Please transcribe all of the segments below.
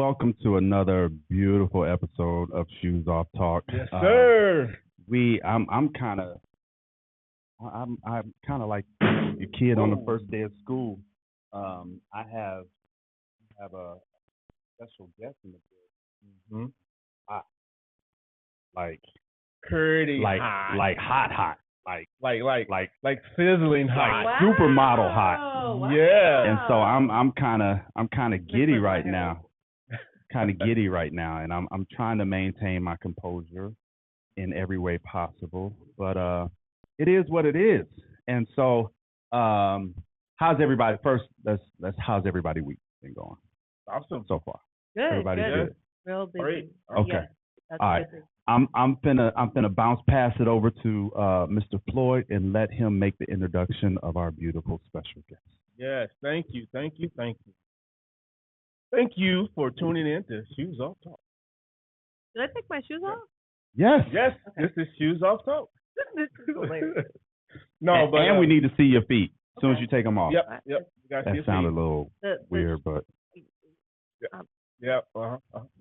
welcome to another beautiful episode of Shoes Off Talk. Yes, sir. I'm kind of, I'm kind of like your kid on the first day of school. I have a special guest in the Mm-hmm. hot, like, Pretty like, hot. hot, like sizzling hot. like supermodel hot. Wow. Yeah. And so I'm kind of giddy right now. Kind of giddy right now, and I'm trying to maintain my composure in every way possible. But it is what it is. And so, how's everybody? First, how's everybody week been going Awesome. so far? Good. Everybody good? Real busy. Great. Okay. Yes, that's All right. busy. I'm finna bounce pass it over to Mr. Floyd and let him make the introduction of our beautiful special guest. Yes. Thank you. Thank you for tuning in to Shoes Off Talk. Did I take my shoes off? Yes. Yes, Okay. This is Shoes Off Talk. This is hilarious. No, but and we need to see your feet as soon as Okay. you take them off. Yep. You guys see That your sounded a feet. little weird, but Yep.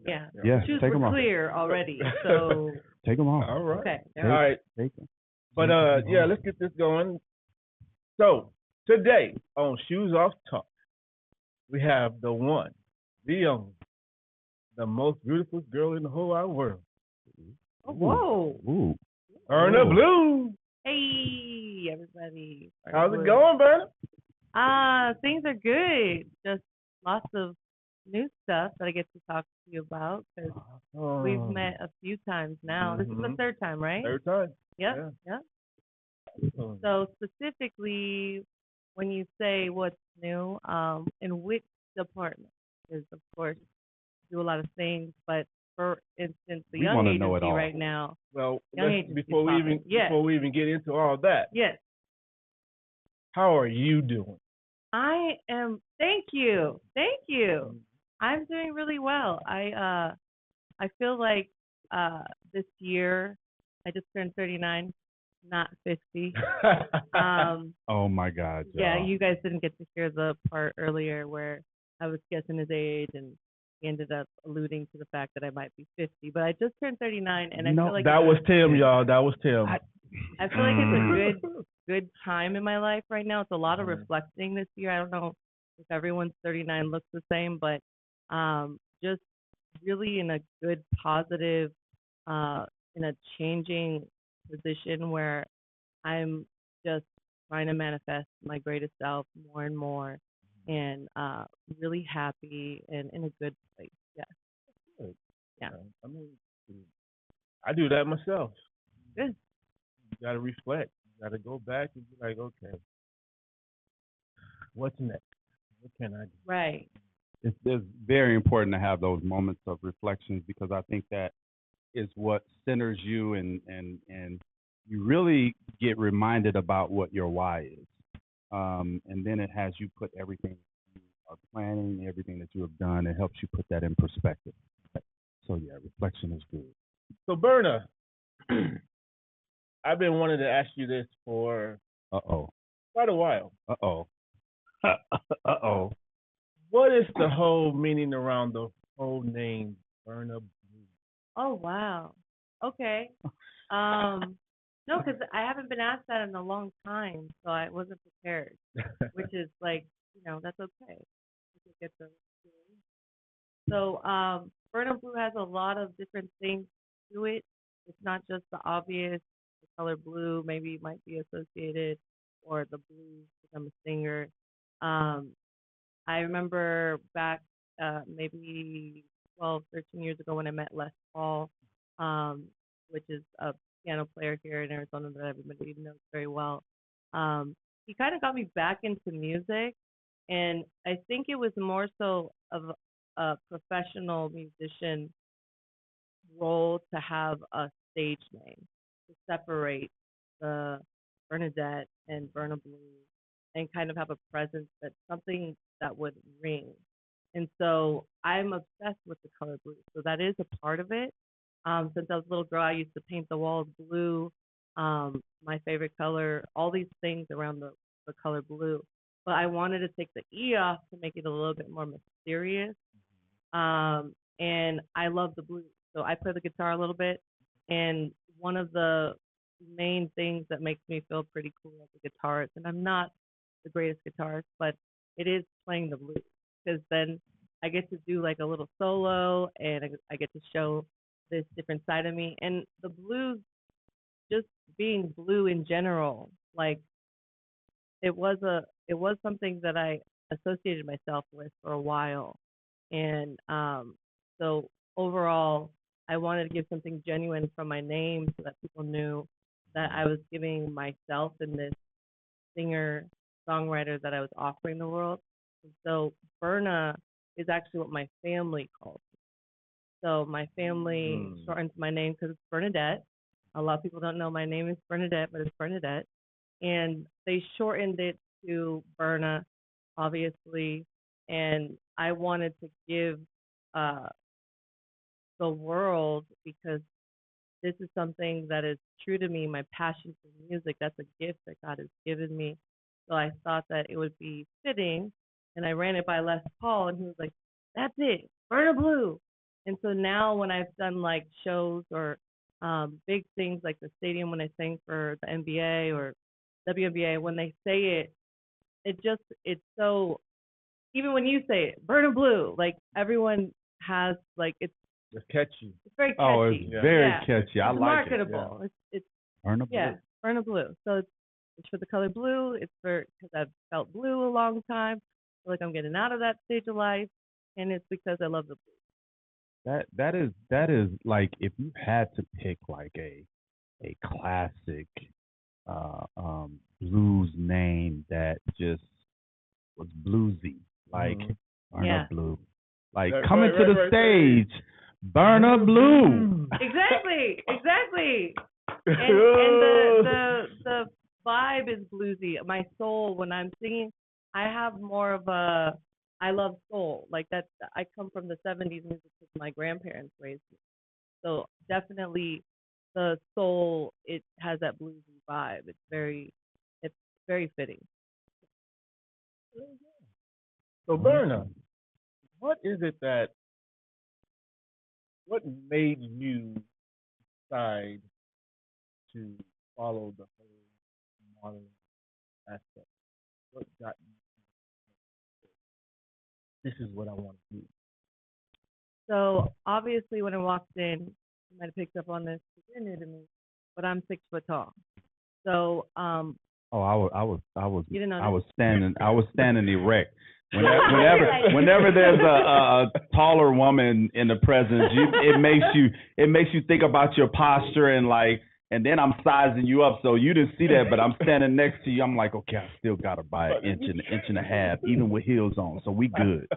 Yeah. yeah, Shoes take were them off. clear already, so Take them off. All right. okay. Take- All right. Take them. But yeah, let's get this going. So today on Shoes Off Talk, we have the one, the only, the most beautiful girl in the whole wide world, Oh, whoa. Ooh. Berna Ooh. Blue. Hey, everybody. How's it going, Berna? Things are good. Just lots of new stuff that I get to talk to you about because we've met a few times now. This is the Mhm. third time, right? Third time. Yep. So specifically, when you say what's new, in which department? Because of course, do a lot of things, but for instance, the We young wanna know it agency all. right now. Well, Young agency before we topic. Yes. even get into all that, Yes, how are you doing? I am. Thank you. I'm doing really well. I feel like this year I just turned 39, not 50. Oh my God. Yeah, y'all. you guys didn't get to hear the part earlier where I was guessing his age and he ended up alluding to the fact that I might be 50. But I just turned 39 and I No, feel like That was it's Tim, y'all. That was Tim. I feel like it's a good time in my life right now. It's a lot of reflecting this year. I don't know if everyone's 39 looks the same, but just really in a good positive in a changing position where I'm just trying to manifest my greatest self more and more and really happy and in a good place. Yeah. Yeah. I mean, I do that myself. Good. You got to reflect. You got to go back and be like, okay, what's next? What can I do? Right. It's very important to have those moments of reflections because I think that is what centers you and you really get reminded about what your why is. And then it has you put everything you are planning, everything that you have done, it helps you put that in perspective. So yeah, reflection is good. So, Berna, I've been wanting to ask you this for Uh-oh. quite a while. Uh-oh. Uh-oh. What is the whole meaning around the whole name Berna Blue? Oh wow. Okay. No, because I haven't been asked that in a long time, so I wasn't prepared. Which is like, that's okay. We can get the So Berna Blue has a lot of different things to it. It's not just the obvious, the color blue maybe might be associated, or the blue because I'm a singer. I remember back maybe 12, 13 years ago when I met Les Paul, which is a piano player here in Arizona that everybody knows very well. He kind of got me back into music, and I think it was more so of a professional musician role to have a stage name to separate the Bernadette and Berna Blue and kind of have a presence that's something that would ring. And so I'm obsessed with the color blue. So that is a part of it. Since I was a little girl, I used to paint the walls blue. My favorite color, all these things around the color blue. But I wanted to take the E off to make it a little bit more mysterious. And I love the blues. So I play the guitar a little bit, and one of the main things that makes me feel pretty cool as a guitarist, and I'm not the greatest guitarist, but it is playing the blues because then I get to do like a little solo, and I get to show this different side of me. And the blues, just being blue in general, like it was something that I associated myself with for a while, and so overall, I wanted to give something genuine from my name so that people knew that I was giving myself and this singer songwriter that I was offering the world. And so Berna is actually what my family calls me. So my family shortens my name because it's Bernadette. A lot of people don't know my name is Bernadette, but it's Bernadette, and they shortened it to Berna, obviously. And I wanted to give uh, the world, because this is something that is true to me, my passion for music. That's a gift that God has given me. So I thought that it would be fitting, and I ran it by Les Paul, and he was like, "That's it, Burn a Blue." And so now when I've done like shows or big things like the stadium when I sang for the NBA or WNBA, when they say it, it's so, even when you say it, Burn a Blue, like everyone has like It's catchy. it's very catchy. Oh, it's very catchy. I It's like it. marketable. It's Burn a blue. yeah, Burn a Blue. So it's for the color blue. It's for because I've felt blue a long time. I feel like I'm getting out of that stage of life, and it's because I love the blue. That is like if you had to pick like a classic blues name that just was bluesy, like Burn Yeah. a Blue. Like Right, coming right, to the right, stage, Burn a Blue. Exactly, exactly. And the vibe is bluesy. My soul, when I'm singing, I have more of a, I love soul. Like that, I come from the '70s music because my grandparents raised me. So definitely, the soul, it has that bluesy vibe. It's very fitting. So Berna, what is it what made you decide to follow the whole modeling aspect? What got you? This is what I want to do. So obviously, when I walked in, you might have picked up on this. 'Cause you're new to me, but I'm 6 foot tall. So Oh, I was you didn't know I that? was standing erect. Whenever there's a taller woman in the presence, it makes you think about your posture and like, and then I'm sizing you up, so you didn't see that, but I'm standing next to you. I'm like, okay, I still gotta buy an inch and a half, even with heels on, so we good.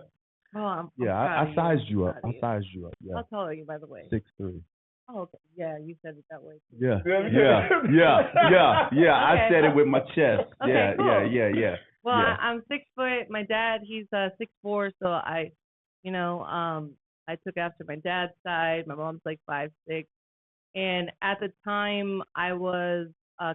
Oh, I'm Yeah, proud I of sized you. you I'm up. proud I of you. sized you up. Yeah, How tall are you, by the way? 6'3". Oh, okay. Yeah, you said it that way. Too. Yeah, Yeah. yeah. I Okay. said it with my chest. Okay, Yeah, cool. yeah. Well, Yeah. I'm 6 foot. My dad, he's 6'4", so I took after my dad's side. My mom's like 5'6", and at the time I was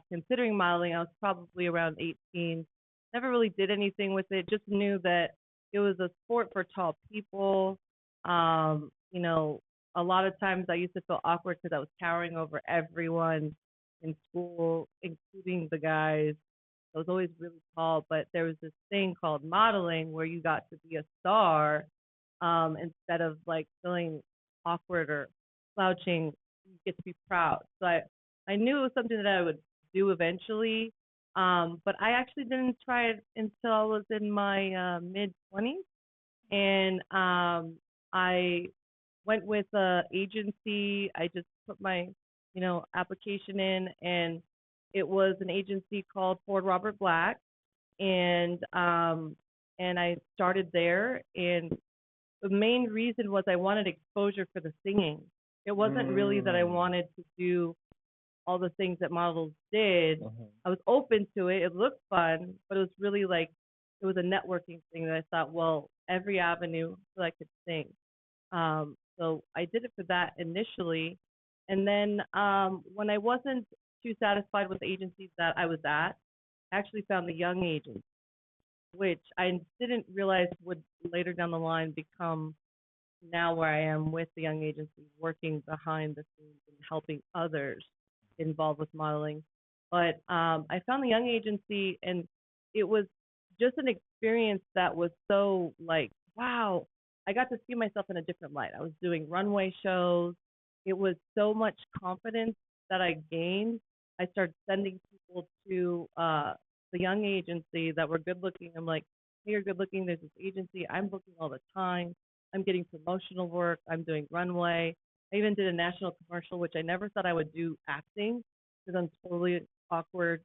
considering modeling. I was probably around 18. Never really did anything with it. Just knew that it was a sport for tall people. Um, you know, a lot of times I used to feel awkward because I was towering over everyone in school, including the guys. I was always really tall, but there was this thing called modeling where you got to be a star, instead of like feeling awkward or slouching. You get to be proud. So I knew it was something that I would do eventually, but I actually didn't try it until I was in my mid 20s, and I went with a agency. I just put my application in, and it was an agency called Ford Robert Black, and I started there. And the main reason was I wanted exposure for the singing. It wasn't really that I wanted to do all the things that models did. I was open to it. It looked fun, but it was really like it was a networking thing that I thought, well, every avenue so I could sing. So I did it for that initially, and then when I wasn't too satisfied with the agencies that I was at, I actually found the young agency, which I didn't realize would later down the line become now where I am with the young agency, working behind the scenes and helping others involved with modeling. But I found the young agency, and it was just an experience that was so like, wow, I got to see myself in a different light. I was doing runway shows. It was so much confidence that I gained. I started sending people to the young agency that were good looking. I'm like, hey, you're good looking. There's this agency. I'm booking all the time. I'm getting promotional work. I'm doing runway. I even did a national commercial, which I never thought I would do acting because I'm totally awkward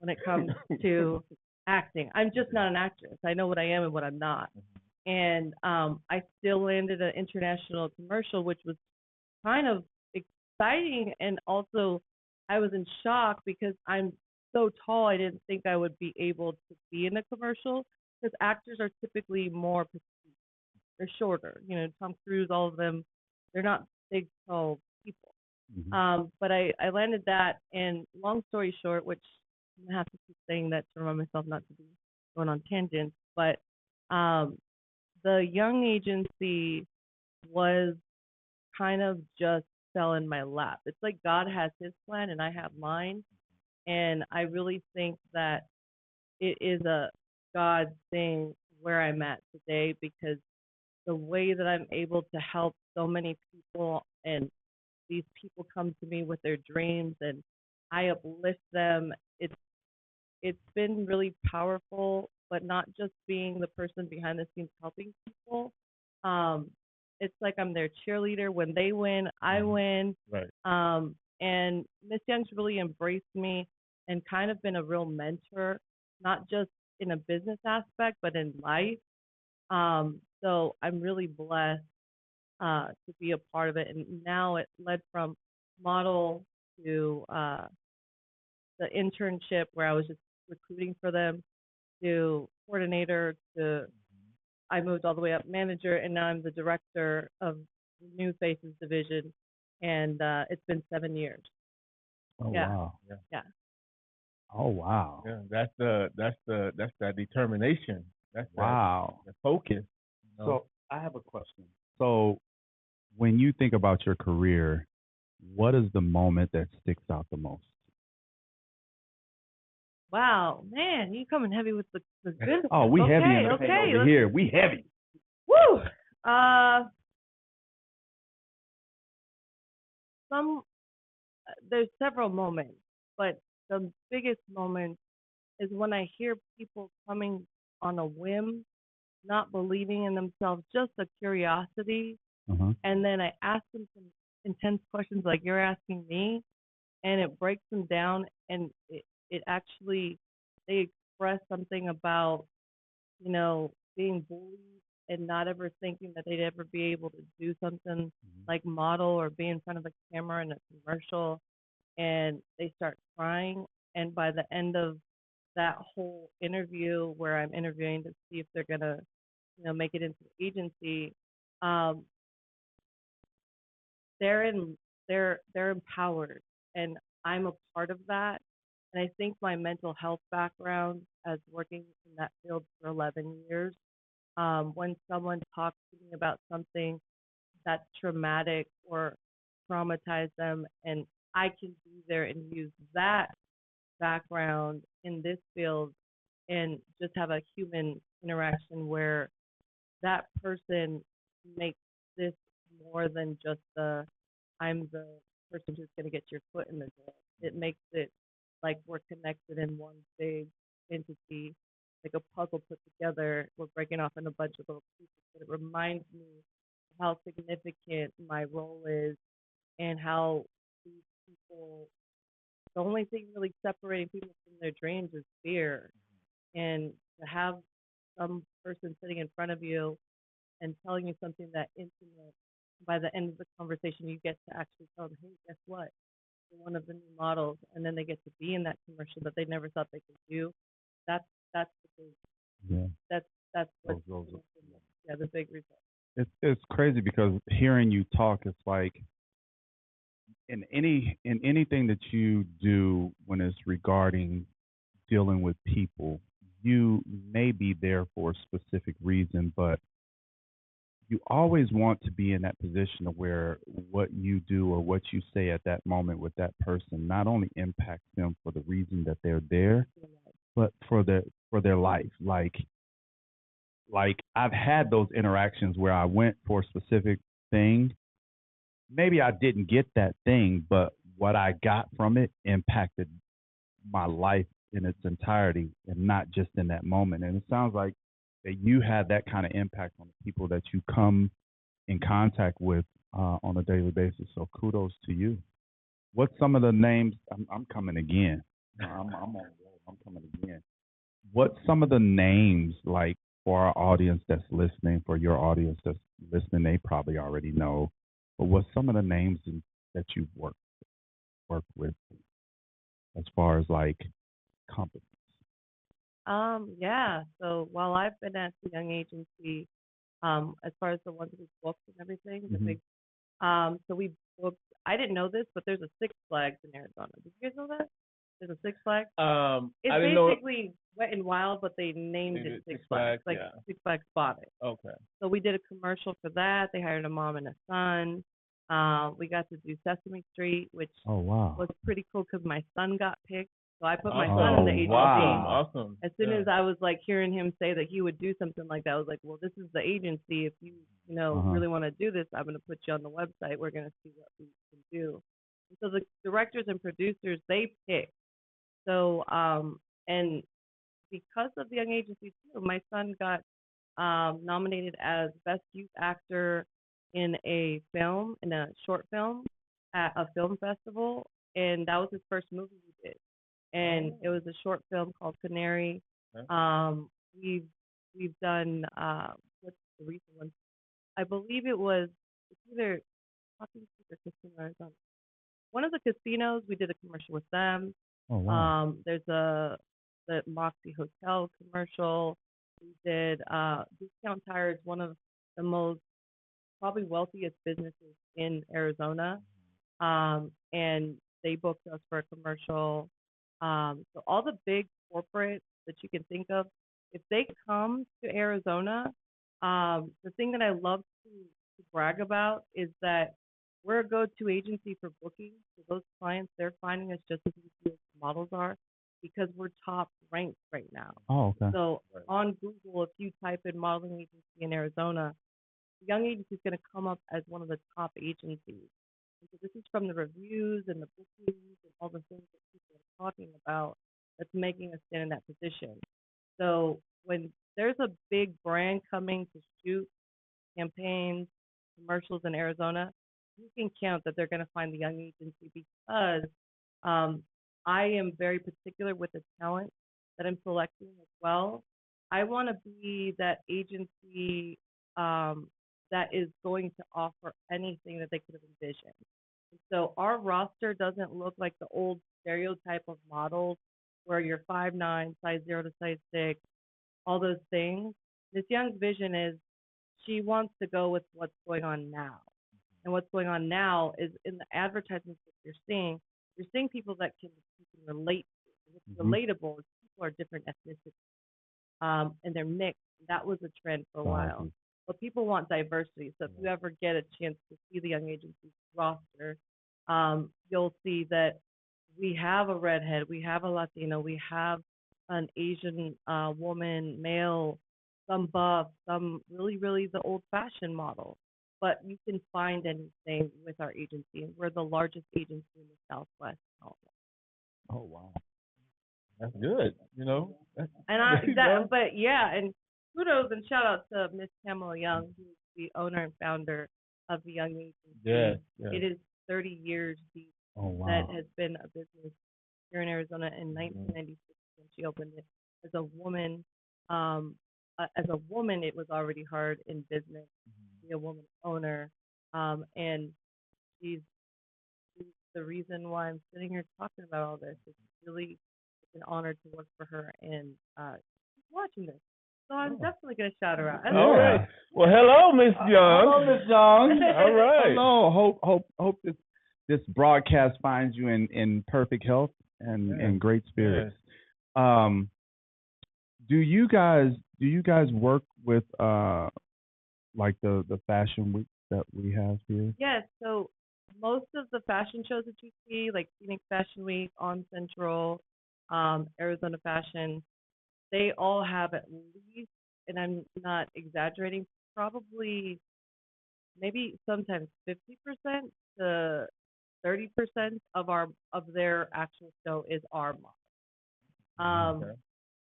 when it comes to acting. I'm just not an actress. I know what I am and what I'm not. And I still landed an international commercial, which was kind of exciting. And also, I was in shock because I'm so tall. I didn't think I would be able to be in a commercial because actors are typically more petite. They're shorter. You know, Tom Cruise, all of them, they're not big, tall people. But I landed that, and long story short, which I'm gonna have to keep saying that to remind myself not to be going on tangents, but the young agency was kind of just fell in my lap. It's like God has his plan and I have mine, and I really think that it is a God thing where I'm at today because the way that I'm able to help so many people and these people come to me with their dreams and I uplift them. It's been really powerful, but not just being the person behind the scenes helping people. Um, it's like I'm their cheerleader. When they win, I win. Right. And Miss Young's really embraced me and kind of been a real mentor, not just in a business aspect, but in life. So I'm really blessed to be a part of it. And now it led from model to the internship where I was just recruiting for them to coordinator to I moved all the way up manager, and now I'm the director of New Faces Division, and it's been 7 years. Oh Yeah. wow. Yeah. Oh wow. Yeah, that's that determination. That's Wow. the focus. You know? So I have a question. So when you think about your career, what is the moment that sticks out the most? Wow, man, you coming heavy with the good. Oh, we okay, heavy in the okay, paint over here. We heavy. Woo! Some there's several moments, but the biggest moment is when I hear people coming on a whim, not believing in themselves, just a curiosity, and then I ask them some intense questions like you're asking me, and it breaks them down, and it actually they express something about being bullied and not ever thinking that they'd ever be able to do something like model or be in front of a camera in a commercial, and they start crying. And by the end of that whole interview, where I'm interviewing to see if they're gonna, make it into the agency, um, they're in they're empowered, and I'm a part of that. And I think my mental health background as working in that field for 11 years, when someone talks to me about something that's traumatic or traumatized them, and I can be there and use that background in this field and just have a human interaction where that person makes this more than just I'm the person who's going to get your foot in the door. It makes it like we're connected in one big entity, like a puzzle put together. We're breaking off in a bunch of little pieces, but it reminds me of how significant my role is and how these people, the only thing really separating people from their dreams is fear. And to have some person sitting in front of you and telling you something that intimate, by the end of the conversation, you get to actually tell them, hey, guess what? You're one of the new models, and then they get to be in that commercial that they never thought they could do. That's the big, that's what, the big result. It's crazy because hearing you talk, it's like in anything that you do when it's regarding dealing with people, you may be there for a specific reason, but you always want to be in that position of where what you do or what you say at that moment with that person not only impacts them for the reason that they're there, but for their life. Like I've had those interactions where I went for a specific thing. Maybe I didn't get that thing, but what I got from it impacted my life in its entirety and not just in that moment. And it sounds like that you had that kind of impact on the people that you come in contact with on a daily basis. So kudos to you. What's some of the names? I'm coming again. I'm coming again. What's some of the names like for our audience that's listening, for your audience that's listening? They probably already know. But what's some of the names that you've worked with as far as like companies? Yeah. So while I've been at the Young Agency, as far as the ones with books and everything, the big, so we booked. I didn't know this, but there's a Six Flags in Arizona. Did you guys know that? There's a Six Flags. It's I didn't know. basically Wet and Wild, but they named it Six Flags. Like Six Flags bought it. Okay. So we did a commercial for that. They hired a mom and a son. We got to do Sesame Street, which was pretty cool because my son got picked. So I put my son in the agency. Awesome. As soon as I was like hearing him say that he would do something like that, I was like, well, this is the agency. If you really want to do this, I'm going to put you on the website. We're going to see what we can do. And so the directors and producers, they pick. So, and because of the Young Agency too, my son got nominated as Best Youth Actor in a short film at a film festival, and that was his first movie he did. And it was a short film called Canary. We've done what's the recent one? I believe it's either Talking Stick or Casino Arizona. One of the casinos, we did a commercial with them. There's the Moxie Hotel commercial. We did Discount Tire is one of the most probably wealthiest businesses in Arizona. And they booked us for a commercial. So all the big corporates that you can think of, if they come to Arizona, the thing that I love to brag about is that we're a go-to agency for bookings. So those clients, they're finding us just as easy as the models are because we're top ranked right now. So on Google, if you type in modeling agency in Arizona, the Young Agency is going to come up as one of the top agencies. And so this is from the reviews and the bookings and all the things that people are talking about that's making us stand in that position. So when there's a big brand coming to shoot campaigns, commercials in Arizona, you can count that they're going to find the Young Agency because I am very particular with the talent that I'm selecting as well. I want to be that agency that is going to offer anything that they could have envisioned. So our roster doesn't look like the old stereotype of models where you're 5'9", size 0 to size 6, all those things. This young's vision is she wants to go with what's going on now. And what's going on now is in the advertisements that you're seeing people that you can relate to. What's relatable is people are different ethnicities, and they're mixed. That was a trend for a while. But people want diversity. So if you ever get a chance to see the Young Agency roster, you'll see that we have a redhead, we have a Latino, we have an Asian woman, male, some buff, some really, really the old-fashioned model. But you can find anything with our agency. We're the largest agency in the Southwest. Oh, wow. That's good, But yeah, and kudos and shout out to Miss Pamela Young, who's the owner and founder of the Young Agency. Yeah. It is 30 years deep. That has been a business here in Arizona in 1996 when she opened it. As a woman, it was already hard in business to be a woman owner, and she's the reason why I'm sitting here talking about all this. It's really an honor to work for her, and she's watching this. So I'm definitely going to shout her out. All right. Well, hello, Miss Young. Hello, Miss Young. All right. Hello. Hope this broadcast finds you in perfect health and great spirits. Do you guys work with like the fashion week that we have here? Yes, so most of the fashion shows that you see, like Phoenix Fashion Week, On Central, Arizona Fashion, they all have at least, and I'm not exaggerating, probably maybe sometimes 50% to 30% of their actual show is our model. Um, Okay.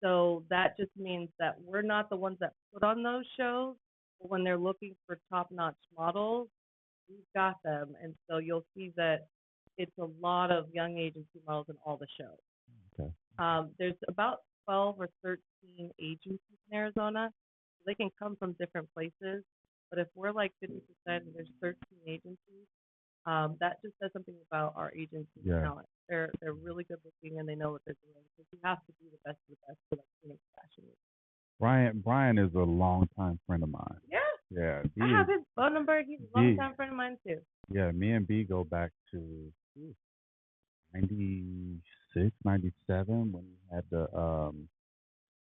so that just means that we're not the ones that put on those shows, but when they're looking for top-notch models, we've got them, and so you'll see that it's a lot of young agency models in all the shows. Okay. There's about 12 or 13 agencies in Arizona. So they can come from different places, but if we're like 50% and there's 13 agencies, that just says something about our agency Yeah. talent. They're really good looking and they know what they're doing. So you have to be the best of the best for like Phoenix Fashion Week. Brian is a longtime friend of mine. Yeah, Yeah, B I have is his phone number. He's a B. longtime friend of mine too. Yeah, me and B go back to 96, 97 when he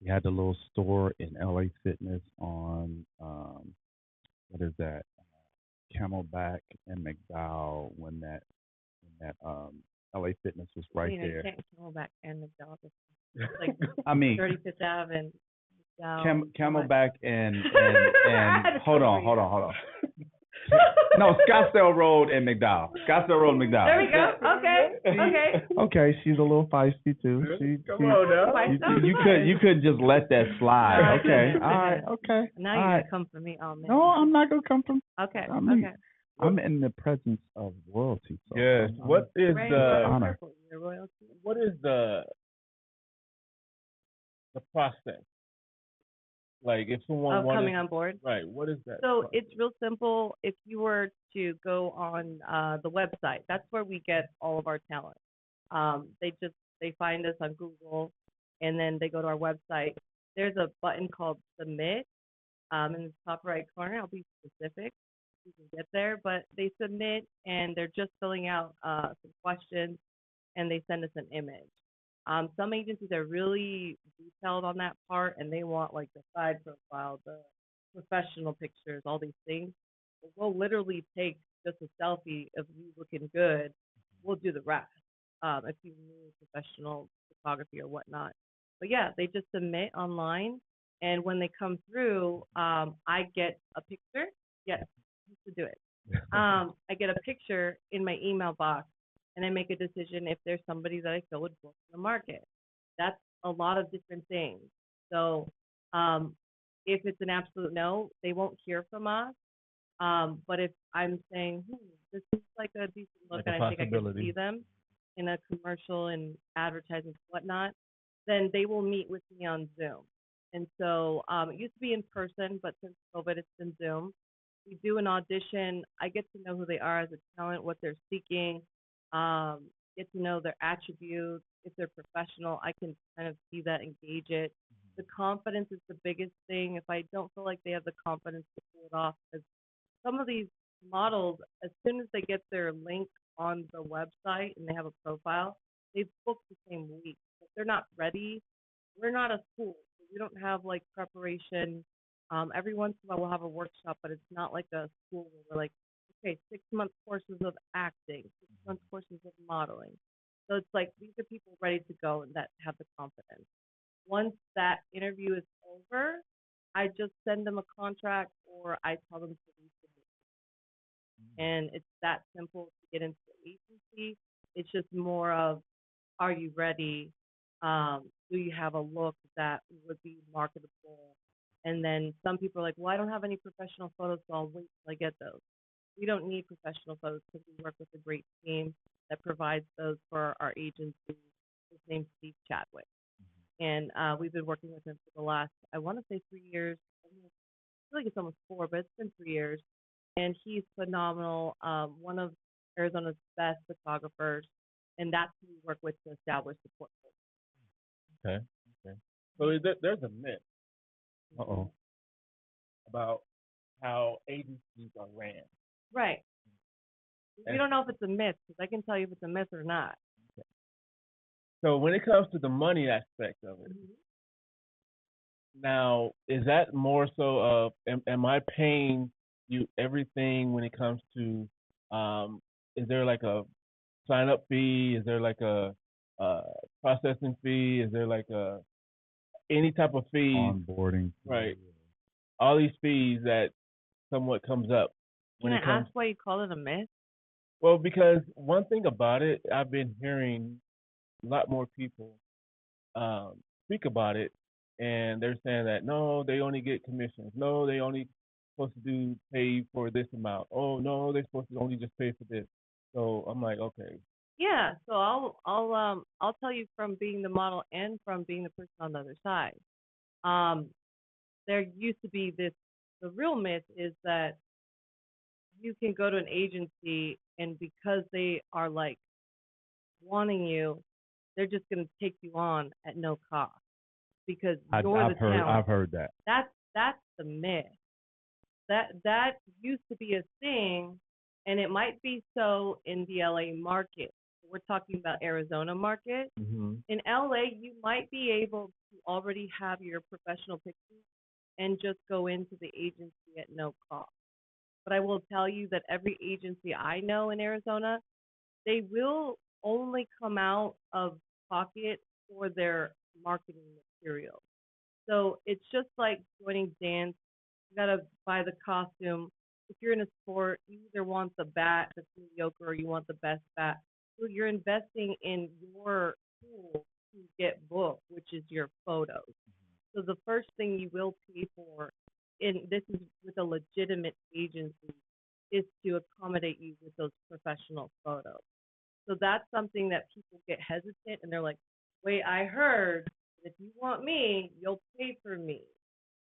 had the little store in LA Fitness on what is that? Camelback and McDowell when that LA Fitness was right You there. can't go back and McDonald's. It's like I mean, 35th Ave and McDowell. Camelback and I had to hold come on, for hold you. on, hold on. No, Scottsdale Road and McDowell. Scottsdale Road and McDowell. There we go. Okay. Okay, she's a little feisty too. Come on now. You couldn't just let that slide. No, I Okay, couldn't. all right, okay. Now all you're right. gonna come for me. Oh man. No, I'm not gonna come from. Okay. I mean, Okay. I'm in the presence of royalty. So Yes. What is Ray, honor. your royalty. what is the process? Like if someone Of wanted, coming on board. right? What is that? So process? it's real simple. If you were to go on the website, that's where we get all of our talent. They find us on Google, and then they go to our website. There's a button called Submit in the top right corner. I'll be specific. You can get there, but they submit, and they're just filling out some questions, and they send us an image. Some agencies are really detailed on that part, and they want like the side profile, the professional pictures, all these things. But we'll literally take just a selfie of you looking good. We'll do the rest if you need professional photography or whatnot. But yeah, they just submit online, and when they come through, I get a picture. Yes, I used to do it. I get a picture in my email box and I make a decision if there's somebody that I feel would book in the market. That's a lot of different things. So if it's an absolute no, they won't hear from us. But if I'm saying, this is like a decent look Like a and I think I can possibility. see them in a commercial and advertising and whatnot, then they will meet with me on Zoom. And so it used to be in person, but since COVID, it's been Zoom. We do an audition. I get to know who they are as a talent, what they're seeking, get to know their attributes. If they're professional, I can kind of see that, engage it. The confidence is the biggest thing. If I don't feel like they have the confidence to pull it off, because some of these models, as soon as they get their link on the website and they have a profile, they book the same week. If they're not ready, we're not a school. So we don't have like preparation. Every once in a while we'll have a workshop, but it's not like a school where we're like, okay, 6 month courses of acting, 6 month courses of modeling. So it's like these are people ready to go and that have the confidence. Once that interview is over, I just send them a contract or I tell them to resubmit. And it's that simple to get into the agency. It's just more of, are you ready? Do you have a look that would be marketable? And then some people are like, well, I don't have any professional photos, so I'll wait till I get those. We don't need professional photos because we work with a great team that provides those for our agency. His name's Steve Chadwick. And we've been working with him for the last, I want to say 3 years. I feel like it's almost 4, but it's been 3 years. And he's phenomenal, one of Arizona's best photographers. And that's who we work with to establish the portfolio. Okay. So there's a myth about how agencies are ran. Right. We don't know if it's a myth because I can tell you if it's a myth or not. So when it comes to the money aspect of it, Now, is that more so of am I paying you everything when it comes to is there like a sign up fee? Is there like a uh processing fee? Is there like a any type of fees? Onboarding. Right. All these fees that somewhat comes up Can when I it comes ask why you call it a myth? well because one thing about it I've been hearing a lot more people speak about it, and they're saying that no, they only get commissions. No, they only supposed to do pay for this amount. Oh no, they're supposed to only just pay for this. So I'm like, okay, Yeah, so I'll tell you from being the model and from being the person on the other side. Um, there used to be this. The real myth is that you can go to an agency and because they are like wanting you, they're just going to take you on at no cost because you're the talent. I've heard that. That's the myth. That used to be a thing, and it might be so in the LA market. We're talking about Arizona market. mm-hmm. In LA, you might be able to already have your professional pictures and just go into the agency at no cost. But I will tell you that every agency I know in Arizona, they will only come out of pocket for their marketing materials. So it's just like joining dance. You gotta buy the costume. If you're in a sport, you either want the bat that's mediocre or you want the best bat. So you're investing in your tool to get booked, which is your photos. So the first thing you will pay for, and this is with a legitimate agency, is to accommodate you with those professional photos. So that's something that people get hesitant and they're like, wait, I heard that if you want me, you'll pay for me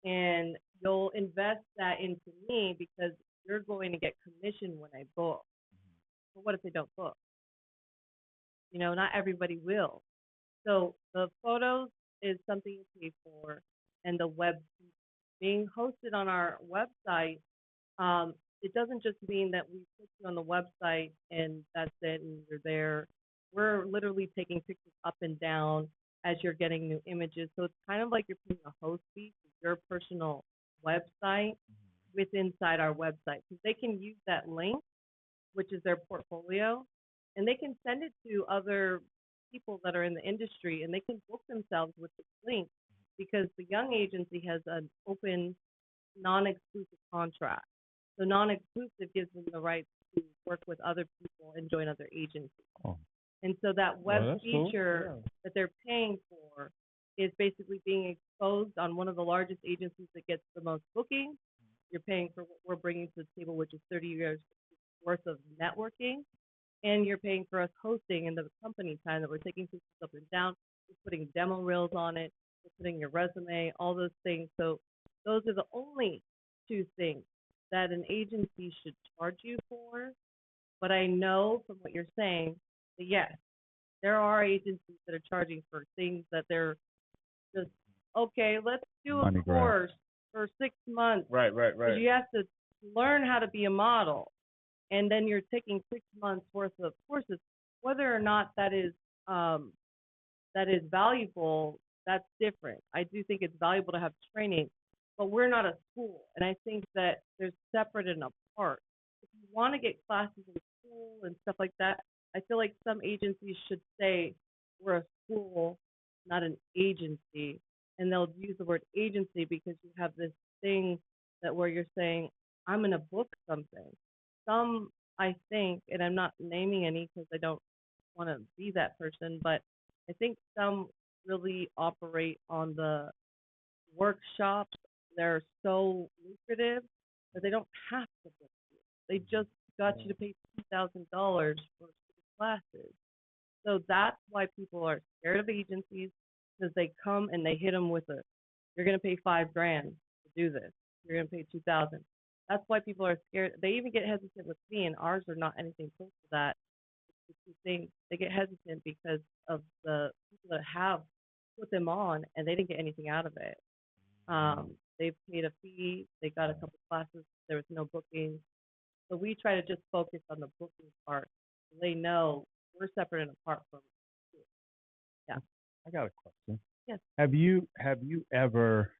and you'll invest that into me because you're going to get commission when I book. But what if they don't book? You know, not everybody will. So the photos is something you pay for, and the web being hosted on our website, it doesn't just mean that we put you on the website and that's it and you're there. We're literally taking pictures up and down as you're getting new images. So it's kind of like you're putting a host fee to your personal website with inside our website. Because they can use that link, which is their portfolio, and they can send it to other people that are in the industry and they can book themselves with this link because the young agency has an open non-exclusive contract. So non-exclusive gives them the right to work with other people and join other agencies. Oh. And so that web Well, that's cool. feature Yeah. that they're paying for is basically being exposed on one of the largest agencies that gets the most bookings. You're paying for what we're bringing to the table, which is 30 years worth of networking, and you're paying for us hosting and the company time that we're taking pictures up and down. We're putting demo reels on it. We're putting your resume, all those things. So those are the only two things that an agency should charge you for. But I know from what you're saying that yes, there are agencies that are charging for things that they're just okay. Let's do a Money grab. course for 6 months. Right, right, Because right. you have to learn how to be a model, and then you're taking 6 months worth of courses. Whether or not that is valuable, that's different. I do think it's valuable to have training, but we're not a school, and I think that there's separate and apart. If you want to get classes in school and stuff like that, I feel like some agencies should say we're a school, not an agency, and they'll use the word agency because you have this thing that where you're saying I'm going to book something. Some I think, and I'm not naming any because I don't want to be that person, but I think some really operate on the workshops. They're so lucrative that they don't have to book you. They just got you to pay $2,000 for classes. So that's why people are scared of agencies because they come and they hit them with a, you're going to pay $5,000 to do this. You're going to pay 2,000. That's why people are scared. They even get hesitant with me, and ours are not anything close to that. They get hesitant because of the people that have put them on, and they didn't get anything out of it. They paid a fee. They got a couple classes. There was no booking. So we try to just focus on the booking part. They know we're separate and apart from it. Yeah. I got a question. Yes. Have you ever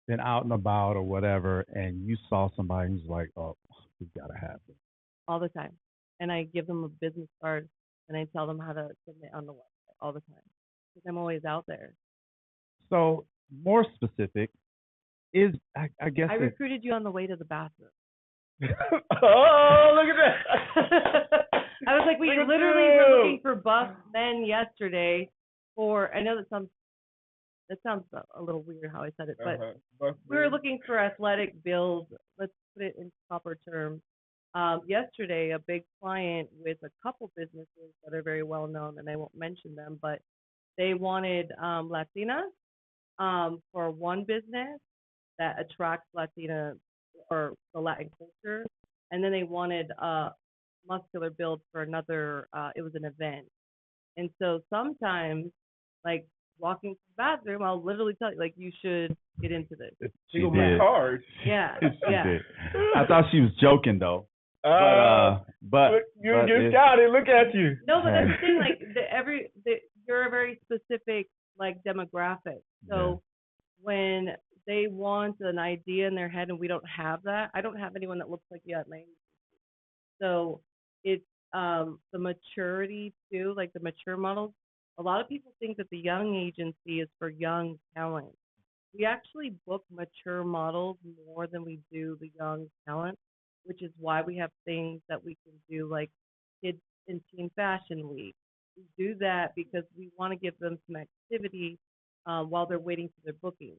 been out and about or whatever, and you saw somebody who's like, oh, we gotta have it. all the time. And I give them a business card and I tell them how to submit on the website all the time because I'm always out there. So more specific is, I guess I recruited you on the way to the bathroom. Oh, look at that. I was like, we Look at literally you. were looking for buff men yesterday for, I know that sounds a little weird how I said it, but we were looking for athletic builds. Let's put it in proper terms. Yesterday, a big client with a couple businesses that are very well known, and I won't mention them, but they wanted Latinas for one business that attracts Latina or the Latin culture, and then they wanted muscular build for another. It was an event, and so sometimes, like walking to the bathroom, I'll literally tell you, like, you should get into this. She Go did. hard. Yeah, She yeah. did. I thought she was joking though. But you got it. Look at you. No, but that's the thing. Like you're a very specific like demographic. So when they want an idea in their head and we don't have that, I don't have anyone that looks like you at my age. So it's the maturity too, like the mature models. A lot of people think that the young agency is for young talent. We actually book mature models more than we do the young talent, which is why we have things that we can do like Kids in Teen Fashion Week. We do that because we want to give them some activity while they're waiting for their booking.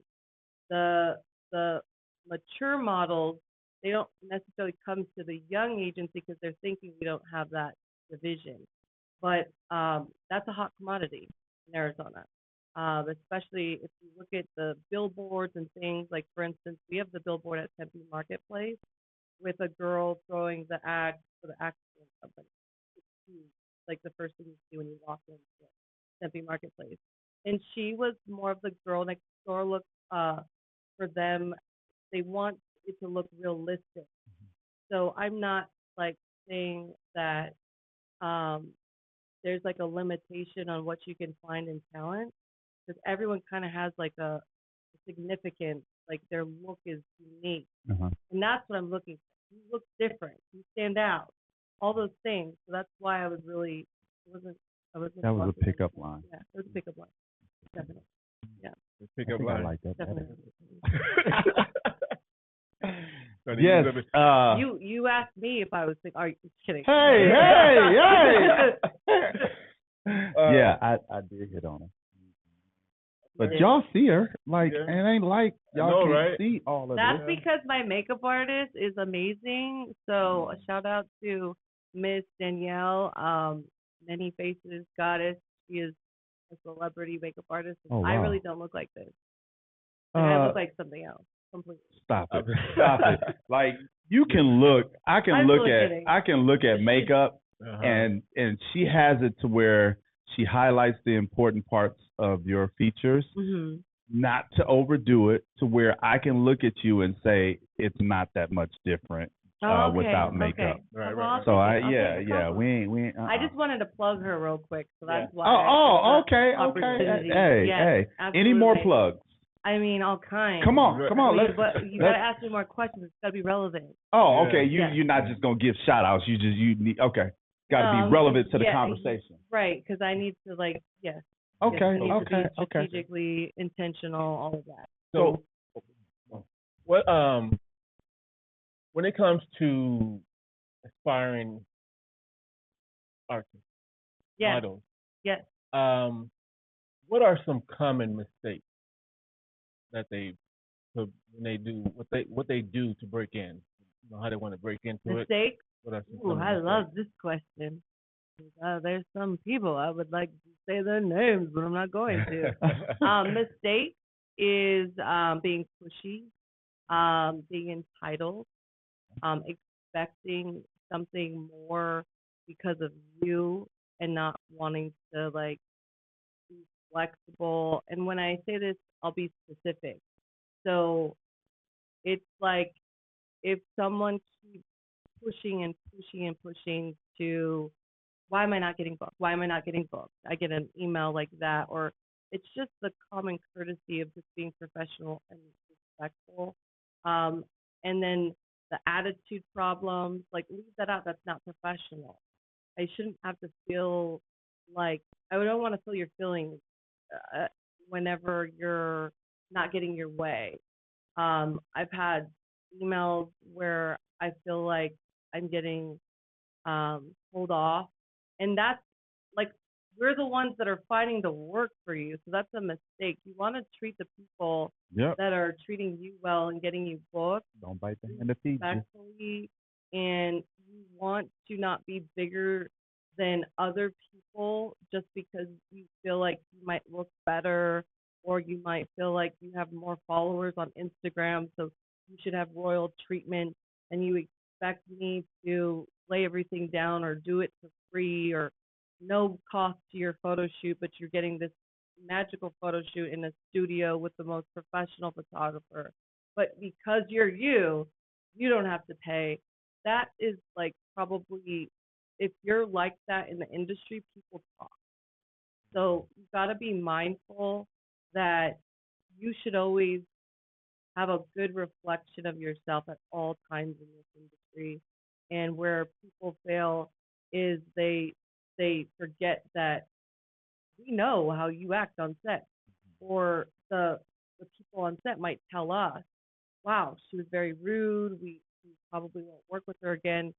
The mature models, they don't necessarily come to the young agency because they're thinking we don't have that division. But that's a hot commodity in Arizona, especially if you look at the billboards and things. Like, for instance, we have the billboard at Tempe Marketplace with a girl throwing the axe for the accident company. It's huge. Like the first thing you see when you walk into Tempe Marketplace. And she was more of the girl next door look for them. They want it to look realistic. So I'm not like saying that there's like a limitation on what you can find in talent because everyone kind of has like a significance, like their look is unique. And that's what I'm looking for. You look different. You stand out. All those things. So that's why I was really, I wasn't. That was a pickup line. Yeah, it was a pickup line. Definitely. Yeah. Pickup I line. like that. Definitely. Yes. You asked me if I was are you kidding? Hey. Yeah, I did hit on her. But y'all see her, like, it ain't like y'all can't see all of That's this. because my makeup artist is amazing. So a shout out to Miss Danielle, Many Faces Goddess. She is a celebrity makeup artist. Oh, wow. I really don't look like this. I look like something else completely. Stop it. Like, you can look. I can look at makeup, and she has it to where she highlights the important parts of your features, not to overdo it, to where I can look at you and say it's not that much different without makeup. Okay. Right. So we ain't. I just wanted to plug her real quick, so that's why. Okay. Hey. Any more plugs? I mean, all kinds. Come on. But you gotta ask me more questions. It's gotta be relevant. Oh, okay. You're not just gonna give shout outs. You need gotta be relevant to the conversation. Right, because I need to strategically intentional, all of that. So, what when it comes to aspiring artists, models, what are some common mistakes that what they do to break in? You know, how they want to break into it. Mistakes? What are some I mistakes? love this question. There's some people I would like to say their names, but I'm not going to. Mistake is being pushy, being entitled, expecting something more because of you and not wanting to be flexible. And when I say this, I'll be specific. So it's like if someone keeps pushing to, why am I not getting booked? Why am I not getting booked? I get an email like that, or it's just the common courtesy of just being professional and disrespectful. And then the attitude problems, like leave that out. That's not professional. I shouldn't have to feel like I don't want to feel your feelings uh, whenever you're not getting your way. I've had emails where I feel like I'm getting pulled off, and that's like we're the ones that are fighting to work for you, so that's a mistake. You want to treat the people Yep. that are treating you well and getting you booked Don't bite the hand that feeds you. respectfully, and you want to not be bigger than other people just because you feel like you might look better or you might feel like you have more followers on Instagram, so you should have royal treatment, and you expect me to lay everything down or do it for free or no cost to your photo shoot, but you're getting this magical photo shoot in a studio with the most professional photographer. But because you're you, you don't have to pay. That is like probably if you're like that in the industry, people talk. So you've got to be mindful that you should always have a good reflection of yourself at all times in this industry. And where people fail is they forget that we know how you act on set, or the people on set might tell us, "Wow, she was very rude. We probably won't work with her again."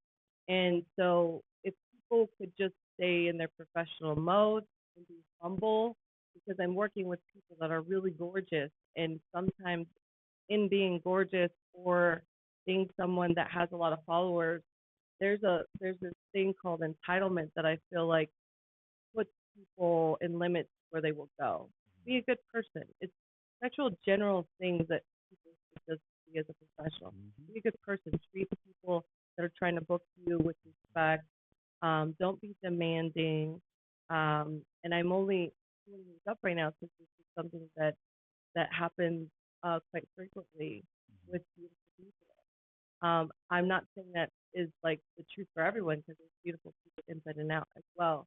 And so, if people could just stay in their professional mode and be humble, because I'm working with people that are really gorgeous, and sometimes in being gorgeous or being someone that has a lot of followers, there's this thing called entitlement that I feel like puts people in limits where they will go. Be a good person. It's actual general things that people should just be as a professional. Be a good person. Treat people that are trying to book you with respect. Don't be demanding. And I'm only pulling this up right now since this is something that happens quite frequently with beautiful people. I'm not saying that is like the truth for everyone because there's beautiful people inside and out as well.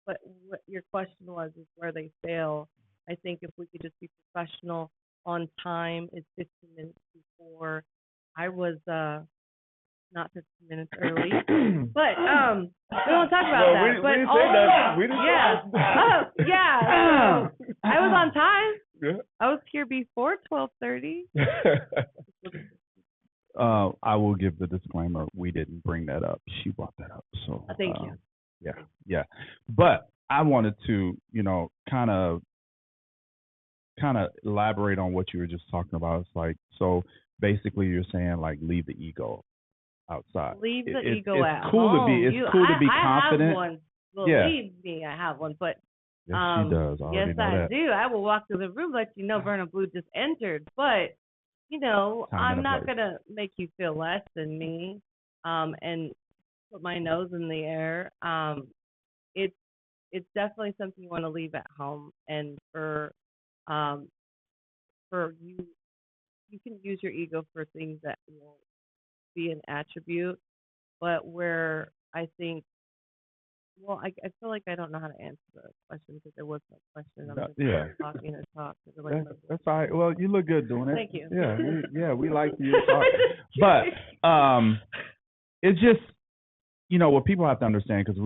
But what your question was is where they fail. I think if we could just be professional on time, it's 15 minutes before. I was not 15 minutes early, but we won't talk about No, that. we But didn't say also, that. We didn't say yeah, so I was on time. Yeah. I was here before 12:30. I will give the disclaimer. We didn't bring that up. She brought that up. So Thank you. Yeah. But I wanted to, kind of elaborate on what you were just talking about. It's like, so basically you're saying like leave the ego outside. Leave the ego it's at cool home. to be it's cool to be confident. I have one. Believe me, I have one. But Yes, she does. I already yes, know I that. do. I will walk through the room, let you know Berna Blue just entered. But Time I'm and a not place. gonna make you feel less than me. And put my nose in the air. It's it's definitely something you want to leave at home. And for you can use your ego for things that won't be an attribute, but where I think, well, I feel like I don't know how to answer the question because there was no question. I'm No, just yeah. talking to talk. Like, That's all right. Well, you look good doing it. Thank you. Yeah, we like you to talk. But it's just, what people have to understand because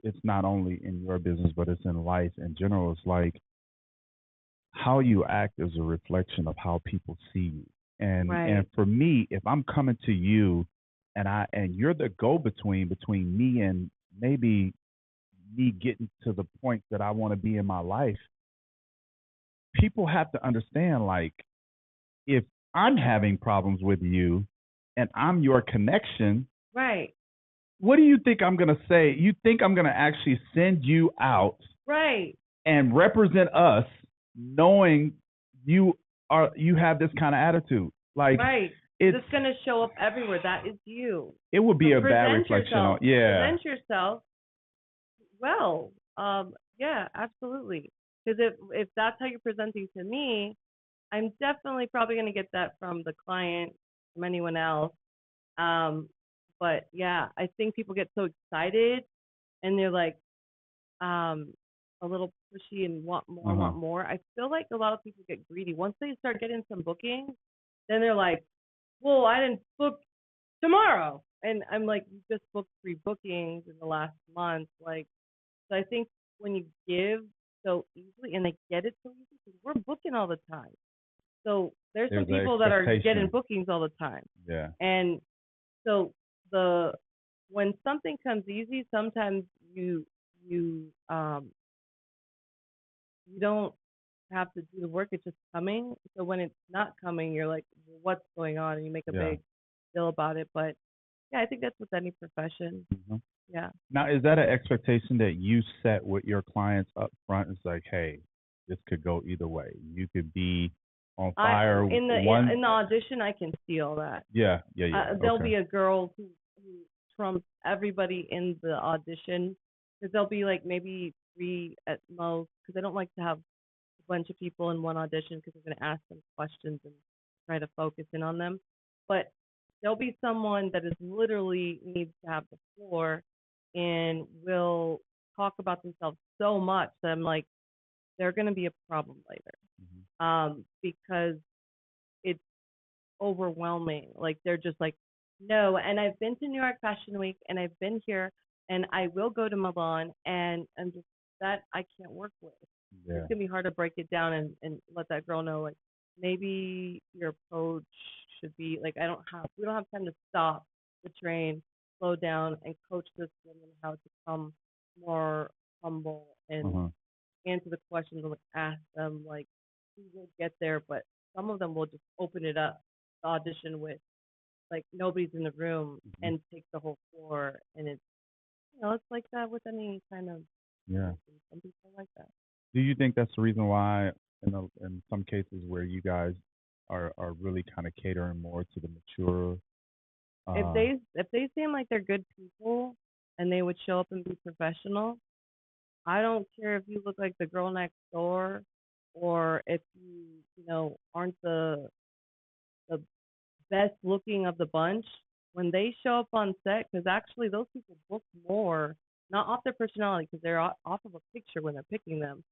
it's not only in your business, but it's in life in general. It's like how you act is a reflection of how people see you. And Right. for me, if I'm coming to you and you're the go-between between me and maybe me getting to the point that I want to be in my life, people have to understand, like, if I'm having problems with you and I'm your connection, Right. what do you think I'm going to say? You think I'm going to actually send you out Right. and represent us knowing you have this kind of attitude? Like, Right. It's gonna show up everywhere. That is you. it would be So a bad reflection on, Present yourself well. Yeah, absolutely. Because if that's how you're presenting to me, I'm definitely probably gonna get that from the client, from anyone else. But yeah, I think people get so excited and they're like a little pushy and want more, want more. I feel like a lot of people get greedy once they start getting some bookings. then they're like, well, I didn't book tomorrow. And I'm like, you just booked 3 bookings in the last month. Like, so I think when you give so easily and they get it so easily, 'cause we're booking all the time. So there's some There's an people that are getting expectation. bookings all the time. Yeah. And so when something comes easy, sometimes you you don't have to do the work, it's just coming. So when it's not coming, you're like, well, what's going on? And you make a Yeah. big deal about it. But yeah, I think that's with any profession. Mhm. Yeah. Now, is that an expectation that you set with your clients up front? It's like, hey, this could go either way. You could be on fire In the one. in the audition, I can see all that. Yeah. There'll Okay. be a girl who trumps everybody in the audition because there'll be like maybe 3 at most because I don't like to have a bunch of people in one audition because they're going to ask them questions and try to focus in on them. But there'll be someone that is literally needs to have the floor and will talk about themselves so much that I'm like, they're going to be a problem later. Because it's overwhelming. Like they're just like, no. And I've been to New York Fashion Week and I've been here and I will go to Milan and I'm just that I can't work with. Yeah. It's gonna be hard to break it down and let that girl know like maybe your approach should be like we don't have time to stop the train, slow down and coach this woman how to become more humble and answer the questions and like ask them like we will get there, but some of them will just open it up the audition with like nobody's in the room and take the whole floor and it's it's like that with any kind of Yeah. some people are like that. Do you think that's the reason why in some cases where you guys are really kind of catering more to the mature? If they seem like they're good people and they would show up and be professional, I don't care if you look like the girl next door or if you aren't the best looking of the bunch. When they show up on set, because actually those people book more, not off their personality, because they're off of a picture when they're picking them,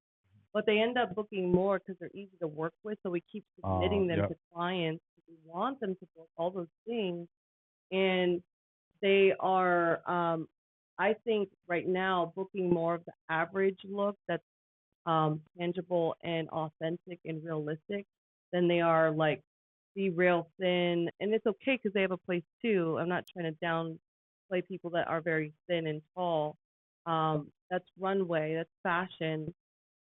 but they end up booking more because they're easy to work with. So we keep submitting them to clients. We want them to book all those things, and they are, I think, right now booking more of the average look that's tangible and authentic and realistic than they are like be real thin. And it's okay because they have a place too. I'm not trying to downplay people that are very thin and tall. That's runway, that's fashion.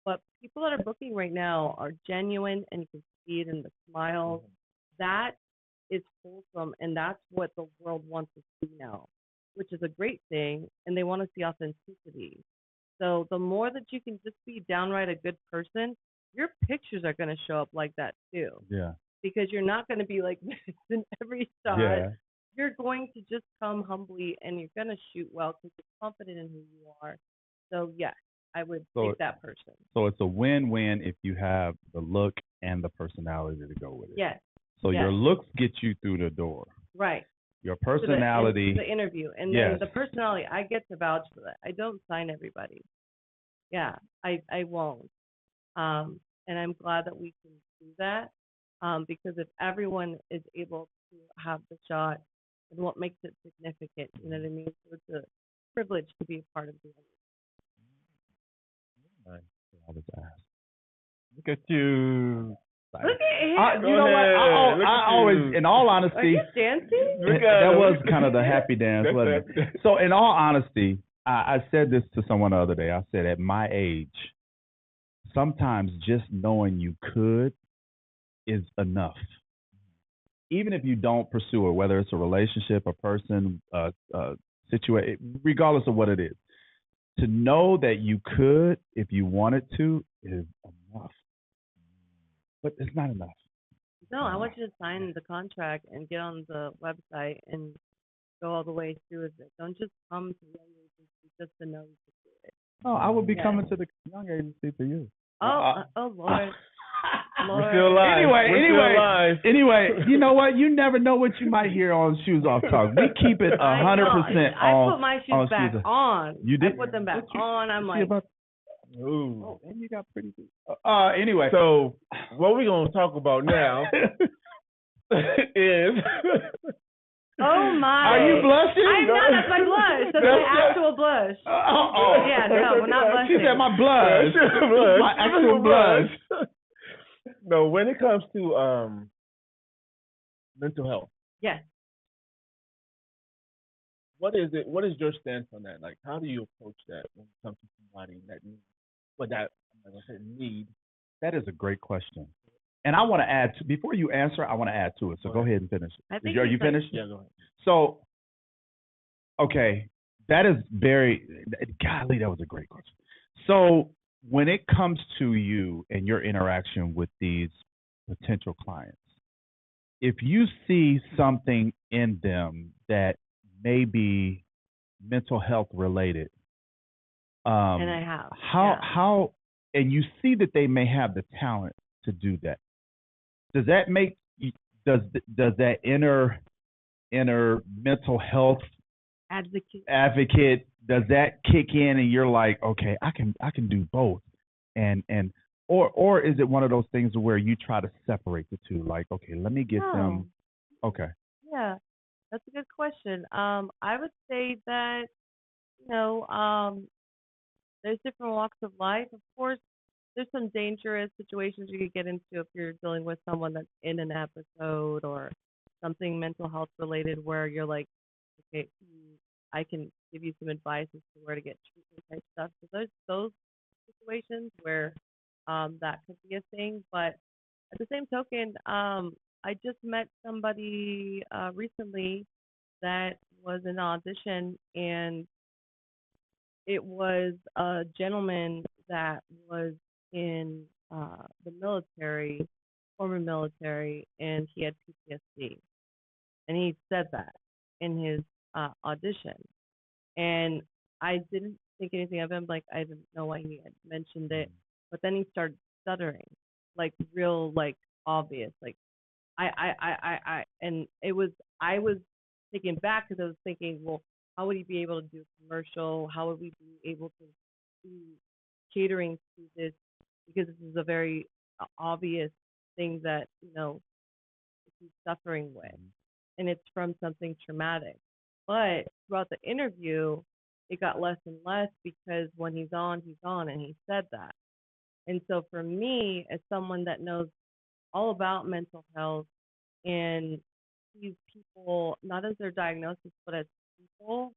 But people that are booking right now are genuine and you can see it in the smiles. That is wholesome and that's what the world wants to see now, which is a great thing. And they want to see authenticity. So the more that you can just be downright a good person, your pictures are going to show up like that too. Yeah. Because you're not going to be like this in every shot. Yeah. You're going to just come humbly and you're going to shoot well because you're confident in who you are. So, yes, I would take that person. So it's a win-win if you have the look and the personality to go with it. Yes. So your looks get you through the door. Right. Your personality. The interview. And then the personality, I get to vouch for that. I don't sign everybody. Yeah, I won't. And I'm glad that we can do that. Because if everyone is able to have the shot, then what makes it significant? You know what I mean? So it's a privilege to be a part of the Look at you. Look at him. You know what? I always, in all honesty, are you dancing? That was kind of the happy dance, wasn't it? So, in all honesty, I said this to someone the other day. I said, at my age, sometimes just knowing you could is enough. Even if you don't pursue it, whether it's a relationship, a person, situation, regardless of what it is, to know that you could, if you wanted to, is enough. But it's not enough. No, I want you to sign the contract and get on the website and go all the way through with it. Don't just come to the young agency just to know you can do it. Oh, I would be coming to the young agency for you. Oh, Lord. We're still live. Anyway, you know what? You never know what you might hear on Shoes Off Talk. We keep it 100% on. I put my shoes back on. You did? I put them back on. I'm like, ooh. Oh, and you got pretty good. Anyway. So, what we're going to talk about now is. Oh my! Are you blushing? I'm not. That's my blush. That's my actual blush. Oh. Yeah, no, we're not blushing. She said my blush. My actual blush. No, when it comes to mental health, Yes. what is it? What is your stance on that? Like, how do you approach that when it comes to somebody that needs, but that I'm not gonna say need. That is a great question. And I want to add to, before you answer, I want to add to it. So go ahead and finish. I think Are you it's like- finished? Yeah, go ahead. So, okay, that is very, golly, that was a great question. So, when it comes to you and your interaction with these potential clients, if you see something in them that may be mental health related, and I have. how, and you see that they may have the talent to do that, does that make, does that inner mental health advocate, does that kick in and you're like, okay, I can do both, and or is it one of those things where you try to separate the two, like, okay, let me get them, okay. Yeah, that's a good question. I would say that, there's different walks of life. Of course, there's some dangerous situations you could get into if you're dealing with someone that's in an episode or something mental health related where you're like, okay, I can give you some advice as to where to get treatment type stuff. So there's those situations where that could be a thing. But at the same token, I just met somebody recently that was in audition, and it was a gentleman that was in the military, former military, and he had PTSD. And he said that in his audition. And I didn't think anything of him. Like, I didn't know why he had mentioned it. But then he started stuttering, like real, like obvious, like and I was taken back because I was thinking, well, how would he be able to do a commercial? How would we be able to be catering to this? Because this is a very obvious thing that, he's suffering with, and it's from something traumatic. But throughout the interview, it got less and less because when he's on, and he said that. And so for me, as someone that knows all about mental health and sees people not as their diagnosis, but as people,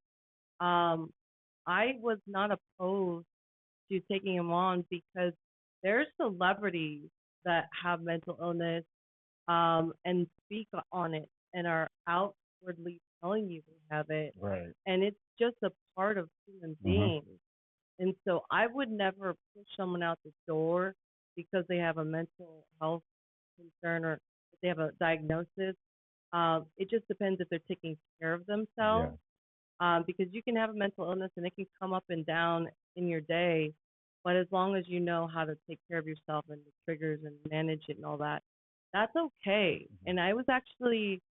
I was not opposed to taking him on because there's celebrities that have mental illness and speak on it and are outwardly telling you they have it. Right. And it's just a part of human beings. And so I would never push someone out the door because they have a mental health concern or if they have a diagnosis. It just depends if they're taking care of themselves. Because you can have a mental illness and it can come up and down in your day, but as long as you know how to take care of yourself and the triggers and manage it and all that, that's okay. And I was actually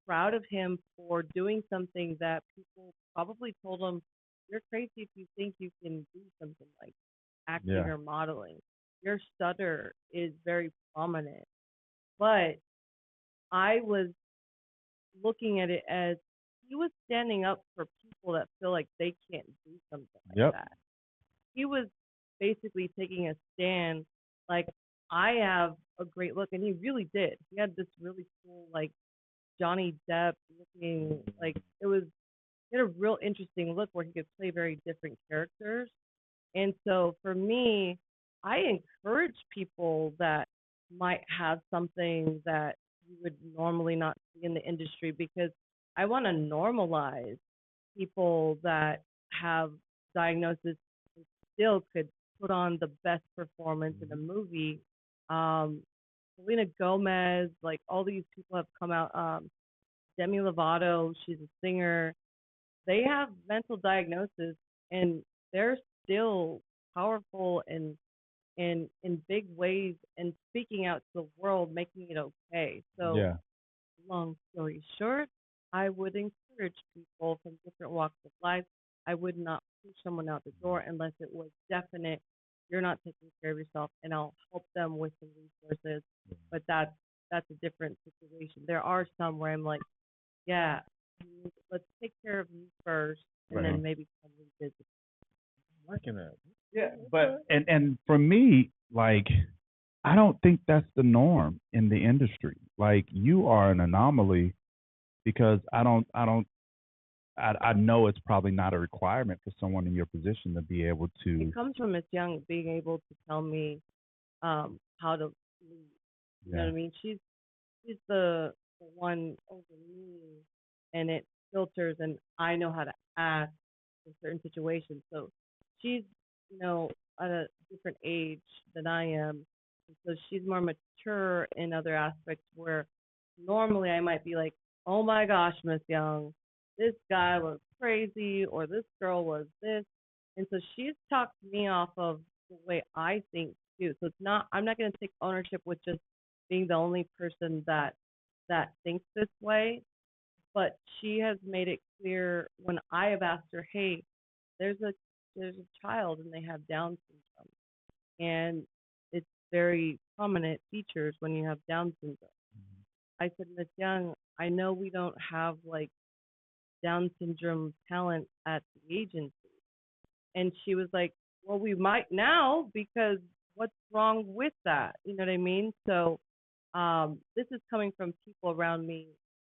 proud of him for doing something that people probably told him, you're crazy if you think you can do something like acting or modeling. Your stutter is very prominent. But I was looking at it as he was standing up for people that feel like they can't do something like that. He was basically taking a stand like, I have a great look, and he really did. He had this really cool, like, Johnny Depp looking, like, he had a real interesting look where he could play very different characters. And so for me, I encourage people that might have something that you would normally not see in the industry because I want to normalize people that have diagnosis and still could put on the best performance in a movie. Selena Gomez, like all these people have come out. Demi Lovato, she's a singer. They have mental diagnosis and they're still powerful and in big ways and speaking out to the world, making it okay. So long story short, I would encourage people from different walks of life. I would not push someone out the door unless it was definite you're not taking care of yourself, and I'll help them with some resources. But that's that's a different situation. There are some where I'm like, yeah, let's take care of you first, and Right. then maybe come revisit. I'm liking that. Yeah, but and for me, like, I don't think that's the norm in the industry. Like, you are an anomaly because I know it's probably not a requirement for someone in your position to be able to. It comes from Miss Young being able to tell me how to lead. You know what I mean? She's the one over me, and it filters, and I know how to act in certain situations. So she's, at a different age than I am, and so she's more mature in other aspects where normally I might be like, oh my gosh, Miss Young, this guy was crazy, or this girl was this, and so she's talked me off of the way I think too. So it's not, I'm not going to take ownership with just being the only person that thinks this way, but she has made it clear when I have asked her, "Hey, there's a child and they have Down syndrome, and it's very prominent features when you have Down syndrome." I said, "Miss Young, I know we don't have like Down syndrome talent at the agency," and she was like, "Well, we might now because what's wrong with that?" You know what I mean? So this is coming from people around me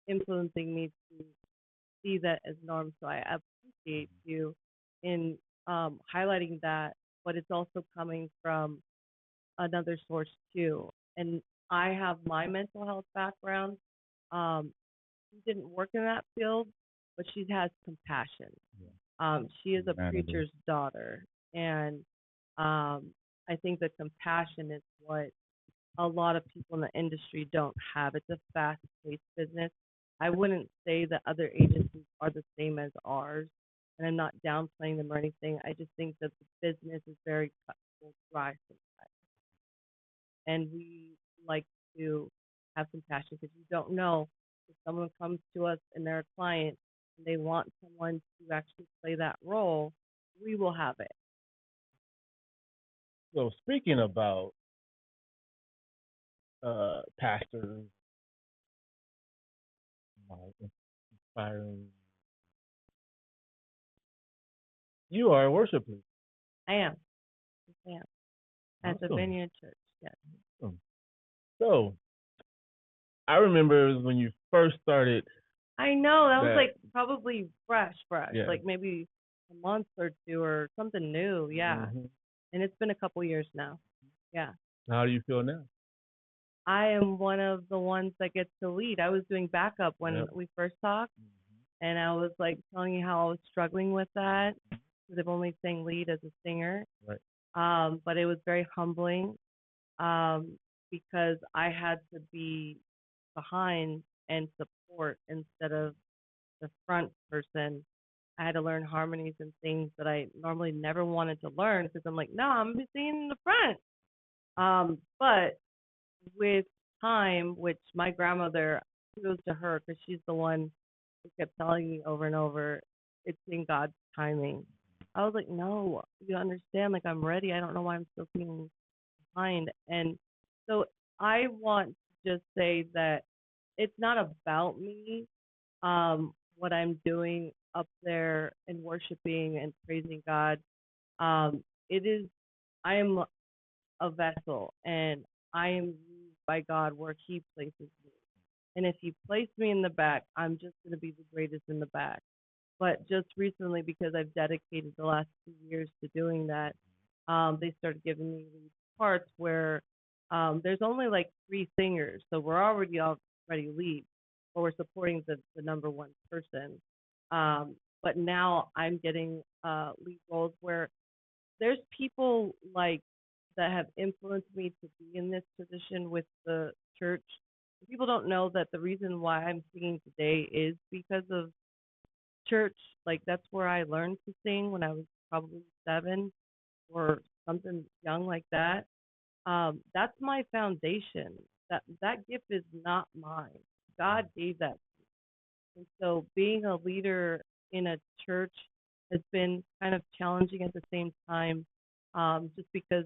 influencing me to see that as norm. So I appreciate you in highlighting that, but it's also coming from another source too. And I have my mental health background. She didn't work in that field, but she has compassion. She is a Humanity. preacher's daughter, and I think the compassion is what a lot of people in the industry don't have. It's a fast-paced business. I wouldn't say that other agencies are the same as ours, and I'm not downplaying them or anything. I just think that the business is very cut and dry sometimes, and we like to have compassion because you don't know if someone comes to us and they're a client and they want someone to actually play that role, we will have it. So speaking about pastors, inspiring, you are a worship leader. I am. I am. At the Awesome. Vineyard Church, yes. Awesome. So I remember it was when you first started. I know that was That- like probably fresh, Yeah. like maybe a month or two or something new, yeah. Mhm. And it's been a couple years now, yeah. How do you feel now? I am one of the ones that gets to lead. I was doing backup when Yep. we first talked, and I was like telling you how I was struggling with that because I've only sang lead as a singer. Right. But it was very humbling because I had to be behind and support instead of the front person. I had to learn harmonies and things that I normally never wanted to learn because I'm like, no, I'm singing in the front. But with time, which my grandmother, kudos to her because she's the one who kept telling me over and over, it's in God's timing. I was like, no, you understand? Like, I'm ready. I don't know why I'm still feeling behind. And so I want to just say that it's not about me, what I'm doing up there and worshiping and praising God. It is, I am a vessel and I am used by God where He places me. And if He placed me in the back, I'm just going to be the greatest in the back. But just recently, because I've dedicated the last 2 years to doing that, they started giving me these parts where there's only like 3 singers, so we're already lead, but we're supporting the number one person. But now I'm getting lead roles where there's people like that have influenced me to be in this position with the church. People don't know that the reason why I'm singing today is because of church. Like that's where I learned to sing when I was probably 7 or something young like that. That's my foundation. That gift is not mine. God gave that. And so being a leader in a church has been kind of challenging at the same time, just because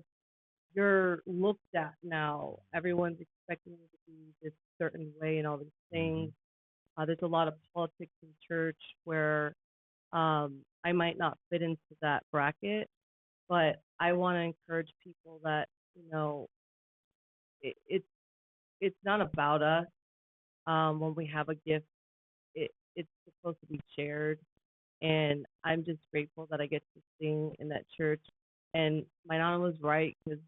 you're looked at now. Everyone's expecting me to be this certain way and all these things. There's a lot of politics in church where I might not fit into that bracket, but I want to encourage people that it, it's not about us. When we have a gift, it's supposed to be shared, and I'm just grateful that I get to sing in that church. And my nana was right because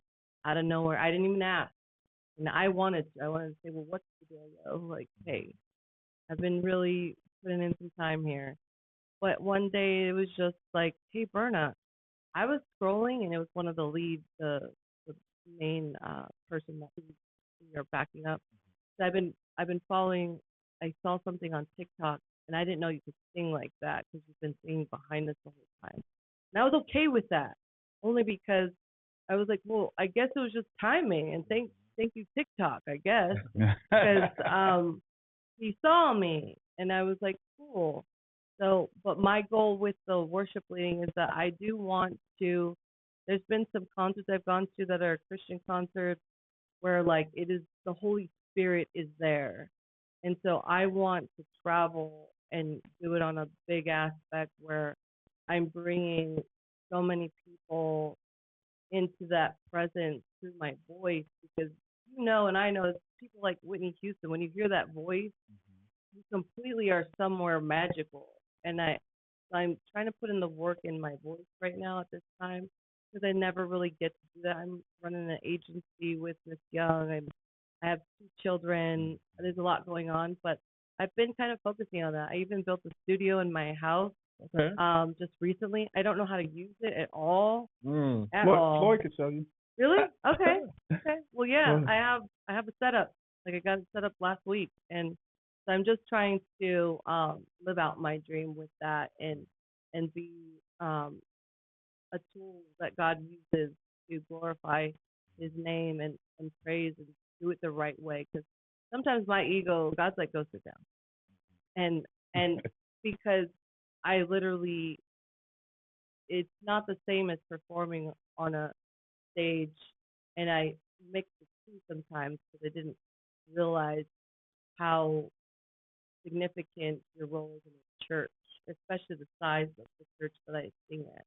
out of nowhere, I didn't even ask, and I wanted to say, well, what's the deal? Like, hey, I've been really putting in some time here. But one day it was just like, hey, Berna, I was scrolling and it was one of the leads, the main person that you're backing up. So I've been following. I saw something on TikTok and I didn't know you could sing like that because you've been singing behind us the whole time. And I was okay with that, only because I was like, well, I guess it was just timing. And thank you TikTok, I guess, because he saw me and I was like, cool. So, but my goal with the worship leading is that I do want to. There's been some concerts I've gone to that are Christian concerts where like it is the Holy Spirit is there, and so I want to travel and do it on a big aspect where I'm bringing so many people into that presence through my voice because and I know people like Whitney Houston. When you hear that voice, you completely are somewhere magical. And I'm trying to put in the work in my voice right now at this time because I never really get to do that. I'm running an agency with Miss Young. I have 2 children. There's a lot going on, but I've been kind of focusing on that. I even built a studio in my house just recently. I don't know how to use it at all. At all. Floyd could show you. Really? Okay. Okay. Well, yeah, I have a setup. Like I got it set up last week, and so I'm just trying to live out my dream with that and be a tool that God uses to glorify His name and praise and do it the right way. Because sometimes my ego, God's like, go sit down, and because I literally, it's not the same as performing on a stage, and I mix the two sometimes because I didn't realize how significant your role is in a church, especially the size of the church that I sing at.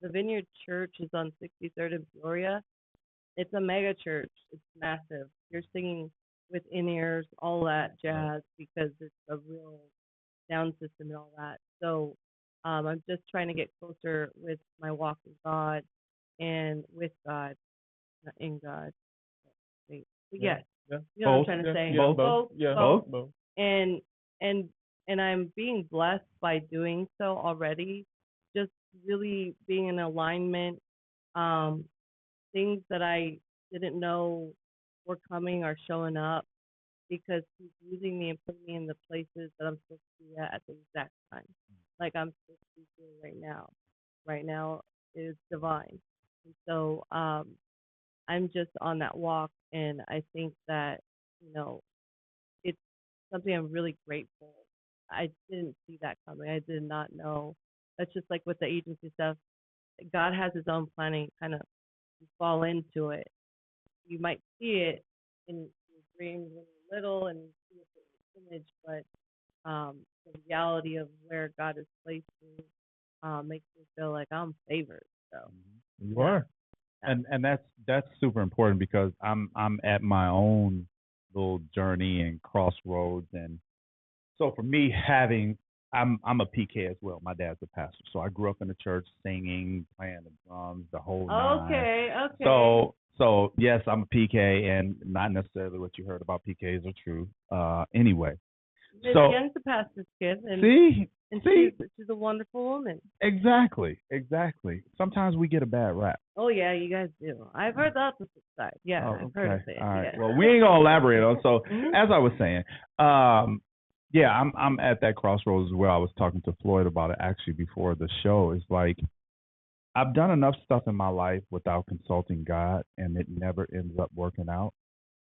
The Vineyard Church is on 63rd and Peoria. It's a mega church. It's massive. You're singing with in-ears, all that jazz, because it's a real sound system and all that. So I'm just trying to get closer with my walk with God and with God, not in God. But yes, you know what I'm trying to say. Both. And and I'm being blessed by doing so already. Just really being in alignment. Things that I didn't know were coming are showing up because He's using me and putting me in the places that I'm supposed to be at the exact time. Like I'm supposed to be doing right now. Right now is divine. And so I'm just on that walk, and I think that it's something I'm really grateful. I didn't see that coming. I did not know. That's just like with the agency stuff. God has His own planning. Kind of fall into it. You might see it in your dreams when you're little and see it in the image, but the reality of where God has placed me makes me feel like I'm favored. So you are. And that's super important because I'm at my own little journey and crossroads, and so for me I'm a PK as well. My dad's a pastor, so I grew up in the church singing, playing the drums, the whole nine. Okay. So yes, I'm a PK, and not necessarily what you heard about PKs are true. Anyway, Miss so Young's the pastor's kid, and see. she's a wonderful woman. Exactly. Sometimes we get a bad rap. Oh yeah, you guys do. I've heard the opposite side. Yeah, I've heard it. All right. Yeah. Well, we ain't gonna elaborate on. So as I was saying, yeah, I'm at that crossroads where I was talking to Floyd about it actually before the show. It's like I've done enough stuff in my life without consulting God, and it never ends up working out.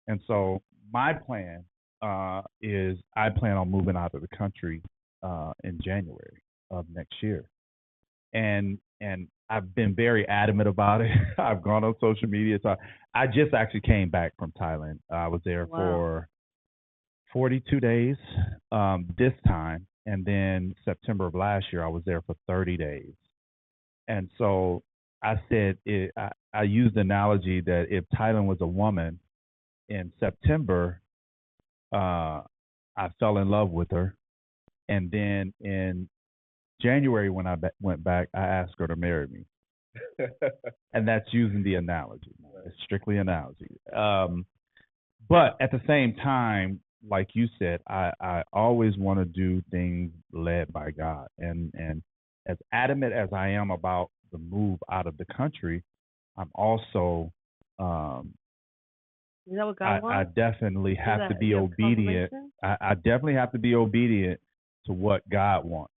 And so my plan is I plan on moving out of the country in January of next year, and I've been very adamant about it. I've gone on social media. So I just actually came back from Thailand. I was there Wow. for 42 days this time. And then September of last year, I was there for 30 days. And so I said, I used the analogy that if Thailand was a woman in September, I fell in love with her. And then in January, when I went back, I asked her to marry me. And that's using the analogy. It's strictly analogy. But at the same time, like you said, I always want to do things led by God. And as adamant as I am about the move out of the country, I'm also Is that what God I wants? definitely have to be obedient. I definitely have to be obedient to what God wants.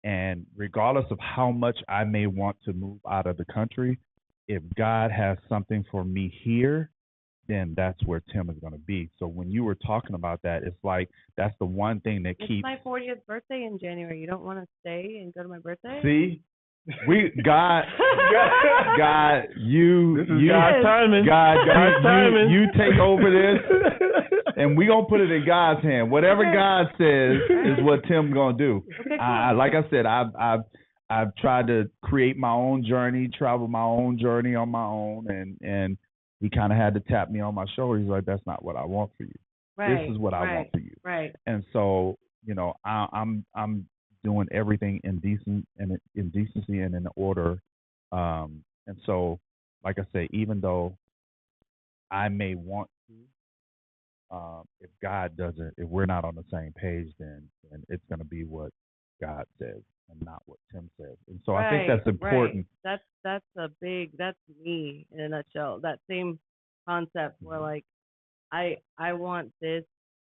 And regardless of how much I may want to move out of the country, if God has something for me here, then that's where Tim is going to be. So when you were talking about that, it's like that's the one thing that It's keeps. my 40th birthday in January. You don't want to stay and go to my birthday? See, God, you, This is God's timing. God's timing. you take over this, and we gonna put it in God's hand. Whatever God says is what Tim's gonna do. Okay, cool. Like I said, I've tried to create my own journey, travel my own journey on my own, and he kind of had to tap me on my shoulder. He's like, "That's not what I want for you. Right, This is what I want for you." Right. And so, I'm doing everything in decency and in order. And so, like I say, even though I may want to, if God doesn't, if we're not on the same page, then it's going to be what God says and not what Tim says. And so I think that's important. Right. That's me in a nutshell. That same concept where like I want this,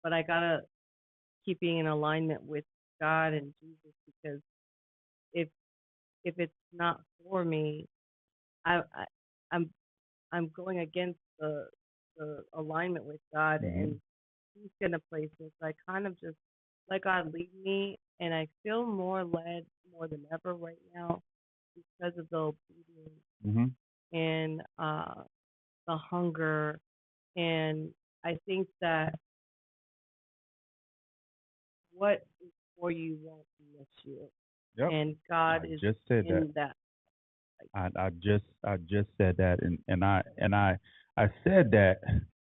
but I gotta keep being in alignment with God and Jesus, because if it's not for me, I I'm I'm going against the alignment with God, and He's gonna place me. So I kind of just let God lead me, and I feel more led more than ever right now because of the obedience and the hunger. And I think that what is for you won't miss you. Yep. And God I is just said in that. that. I just said that, and I said that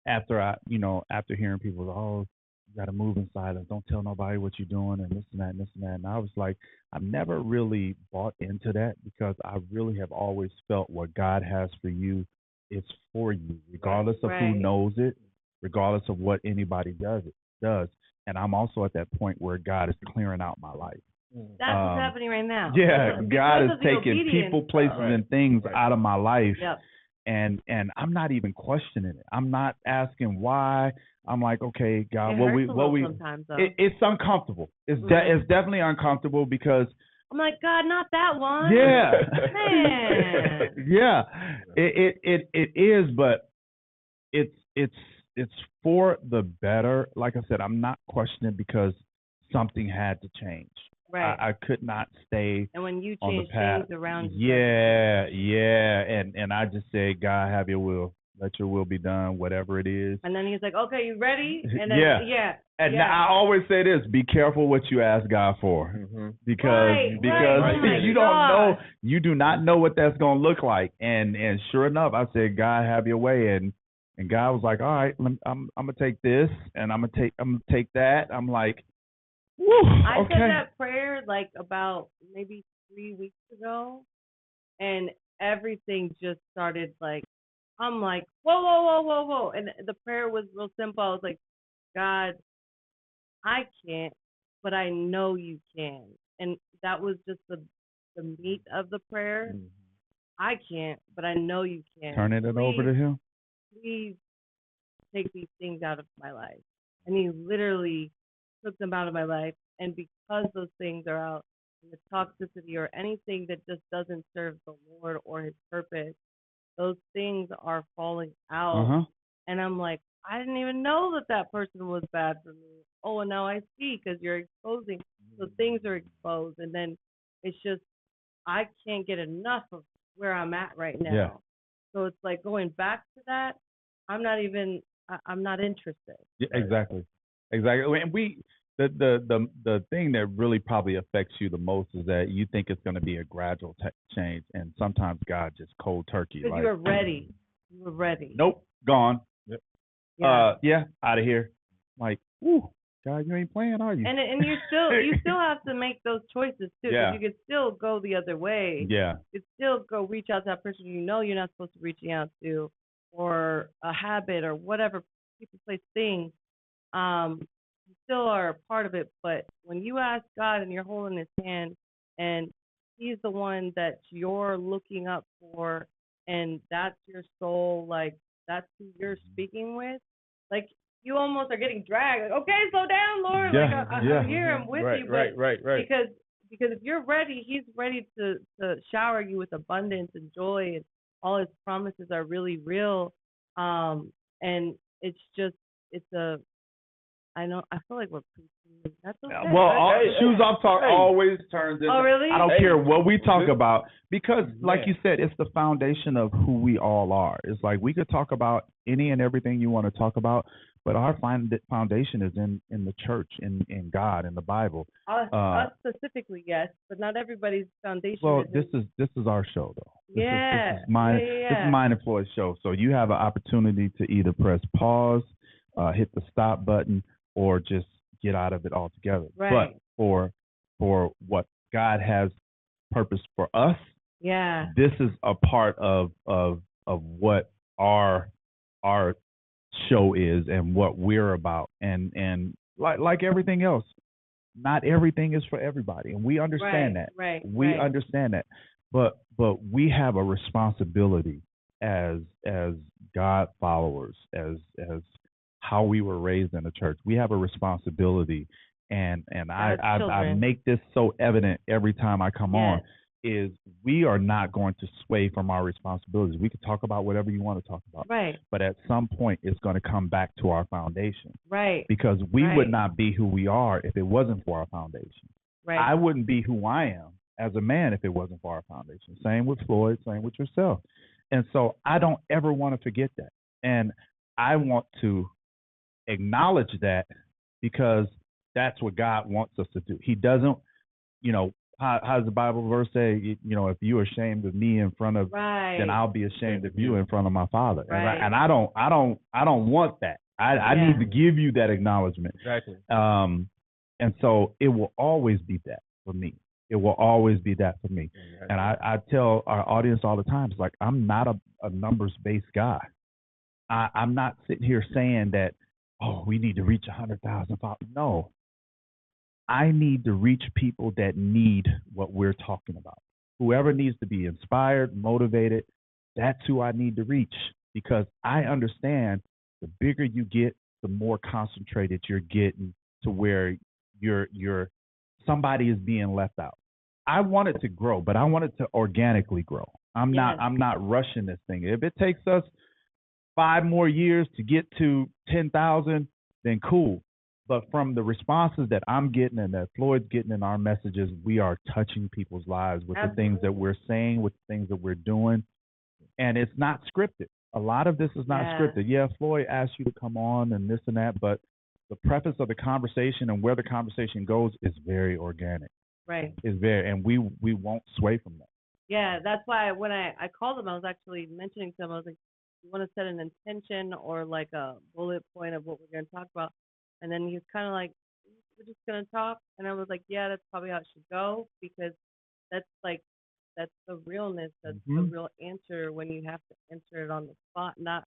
after after hearing people, oh, you got to move in silence, don't tell nobody what you're doing, and this and that and this and that. And I was like, I've never really bought into that, because I really have always felt what God has for you is for you, regardless of who knows it, regardless of what anybody does. And I'm also at that point where God is clearing out my life. That's what's happening right now. Yeah, God is taking people, places, though. and things out of my life. Yep. And I'm not even questioning it. I'm not asking why. I'm like, okay, God, sometimes, though. It's uncomfortable. It's definitely uncomfortable, because I'm like, God, not that one. Yeah. Man. Yeah. It is, but it's for the better. Like I said, I'm not questioning because something had to change. Right. I could not stay and when you on the change path. things around Yeah. And I just say, God, have your will. Let your will be done, whatever it is. And then he's like, okay, you ready? And then, And I always say this: be careful what you ask God for, because you don't know, you do not know what that's going to look like. And sure enough, I said, God, have your way. And God was like, all right, I'm gonna take this, and I'm gonna take that. I'm like, woo, I okay. said that prayer like about maybe 3 weeks ago, and everything just started like, I'm like, whoa. And the prayer was real simple. I was like, God, I can't, but I know you can. And that was just the meat of the prayer. I can't, but I know you can. Turning it over to Him. Please take these things out of my life. And He literally took them out of my life. And because those things are out, and the toxicity or anything that just doesn't serve the Lord or His purpose, those things are falling out. And I'm like, I didn't even know that person was bad for me. Oh, and now I see, because you're exposing. So things are exposed. And then it's just, I can't get enough of where I'm at right now. Yeah. So it's like going back to that. I'm not interested. Yeah, exactly. Exactly. And the thing that really probably affects you the most is that you think it's going to be a gradual change, and sometimes God just cold turkey. Because Like, you were ready. You were ready. nope, gone. Yep. Yeah. Out of here. Like, ooh, God, you ain't playing, are you? And you still have to make those choices too. 'Cause Yeah. you could still go the other way. Yeah. You could still go reach out to that person you know you're not supposed to reaching out to, or a habit or whatever people place things. You still are a part of it, but when you ask God and you're holding His hand, and He's the one that you're looking up for, and that's your soul, like that's who you're speaking with, like you almost are getting dragged. Like, okay, slow down, Lord. Yeah, Like I'm here, I'm with you, but Right. because if you're ready, He's ready to shower you with abundance and joy, and all His promises are really real. And it's just I feel like we're preaching. That's okay. Well, Hey, shoes off talk always turns into. Oh, really? I don't care what we talk about, because, like Man. you said, it's the foundation of who we all are. It's like we could talk about any and everything you want to talk about, but our foundation is in the church, in God, in the Bible. Us specifically, yes, but not everybody's foundation. Well, is this is our show, though. This is mine. Yeah. This is mine and Floyd's show. So you have an opportunity to either press pause, hit the stop button, or just get out of it altogether. Right. But for what God has purpose for us, Yeah. this is a part of what our show is and what we're about. And like everything else, not everything is for everybody, and we understand that. Right. We understand that. But we have a responsibility as God followers, as how we were raised in the church. We have a responsibility, and I make this so evident every time I come on, is we are not going to sway from our responsibilities. We can talk about whatever you want to talk about. Right. But at some point it's going to come back to our foundation. Right. Because we would not be who we are if it wasn't for our foundation. Right. I wouldn't be who I am as a man if it wasn't for our foundation. Same with Floyd, same with yourself. And so I don't ever want to forget that. And I want to acknowledge that, because that's what God wants us to do. He doesn't, how does the Bible verse say, if you're ashamed of me in front of, then I'll be ashamed of you in front of my Father. Right. And I don't want that. I need to give you that acknowledgement. Exactly. And so it will always be that for me. It will always be that for me. Exactly. And I tell our audience all the time, it's like, I'm not a numbers-based guy. I'm not sitting here saying that, we need to reach 100,000 followers. No. I need to reach people that need what we're talking about. Whoever needs to be inspired, motivated, that's who I need to reach, because I understand the bigger you get, the more concentrated you're getting to where you're somebody is being left out. I want it to grow, but I want it to organically grow. I'm not rushing this thing. If it takes us 5 more years to get to 10,000, then cool. But from the responses that I'm getting and that Floyd's getting in our messages, we are touching people's lives with the things that we're saying, with the things that we're doing. And it's not scripted. A lot of this is not scripted. Yeah, Floyd asked you to come on and this and that, but the preface of the conversation and where the conversation goes is very organic. Right. And we won't sway from that. Yeah, that's why when I called him, I was actually mentioning to him, I was like, you want to set an intention or like a bullet point of what we're going to talk about? And then he's kind of like, we're just going to talk. And I was like, yeah, that's probably how it should go, because that's the realness. That's the real answer when you have to answer it on the spot. Not,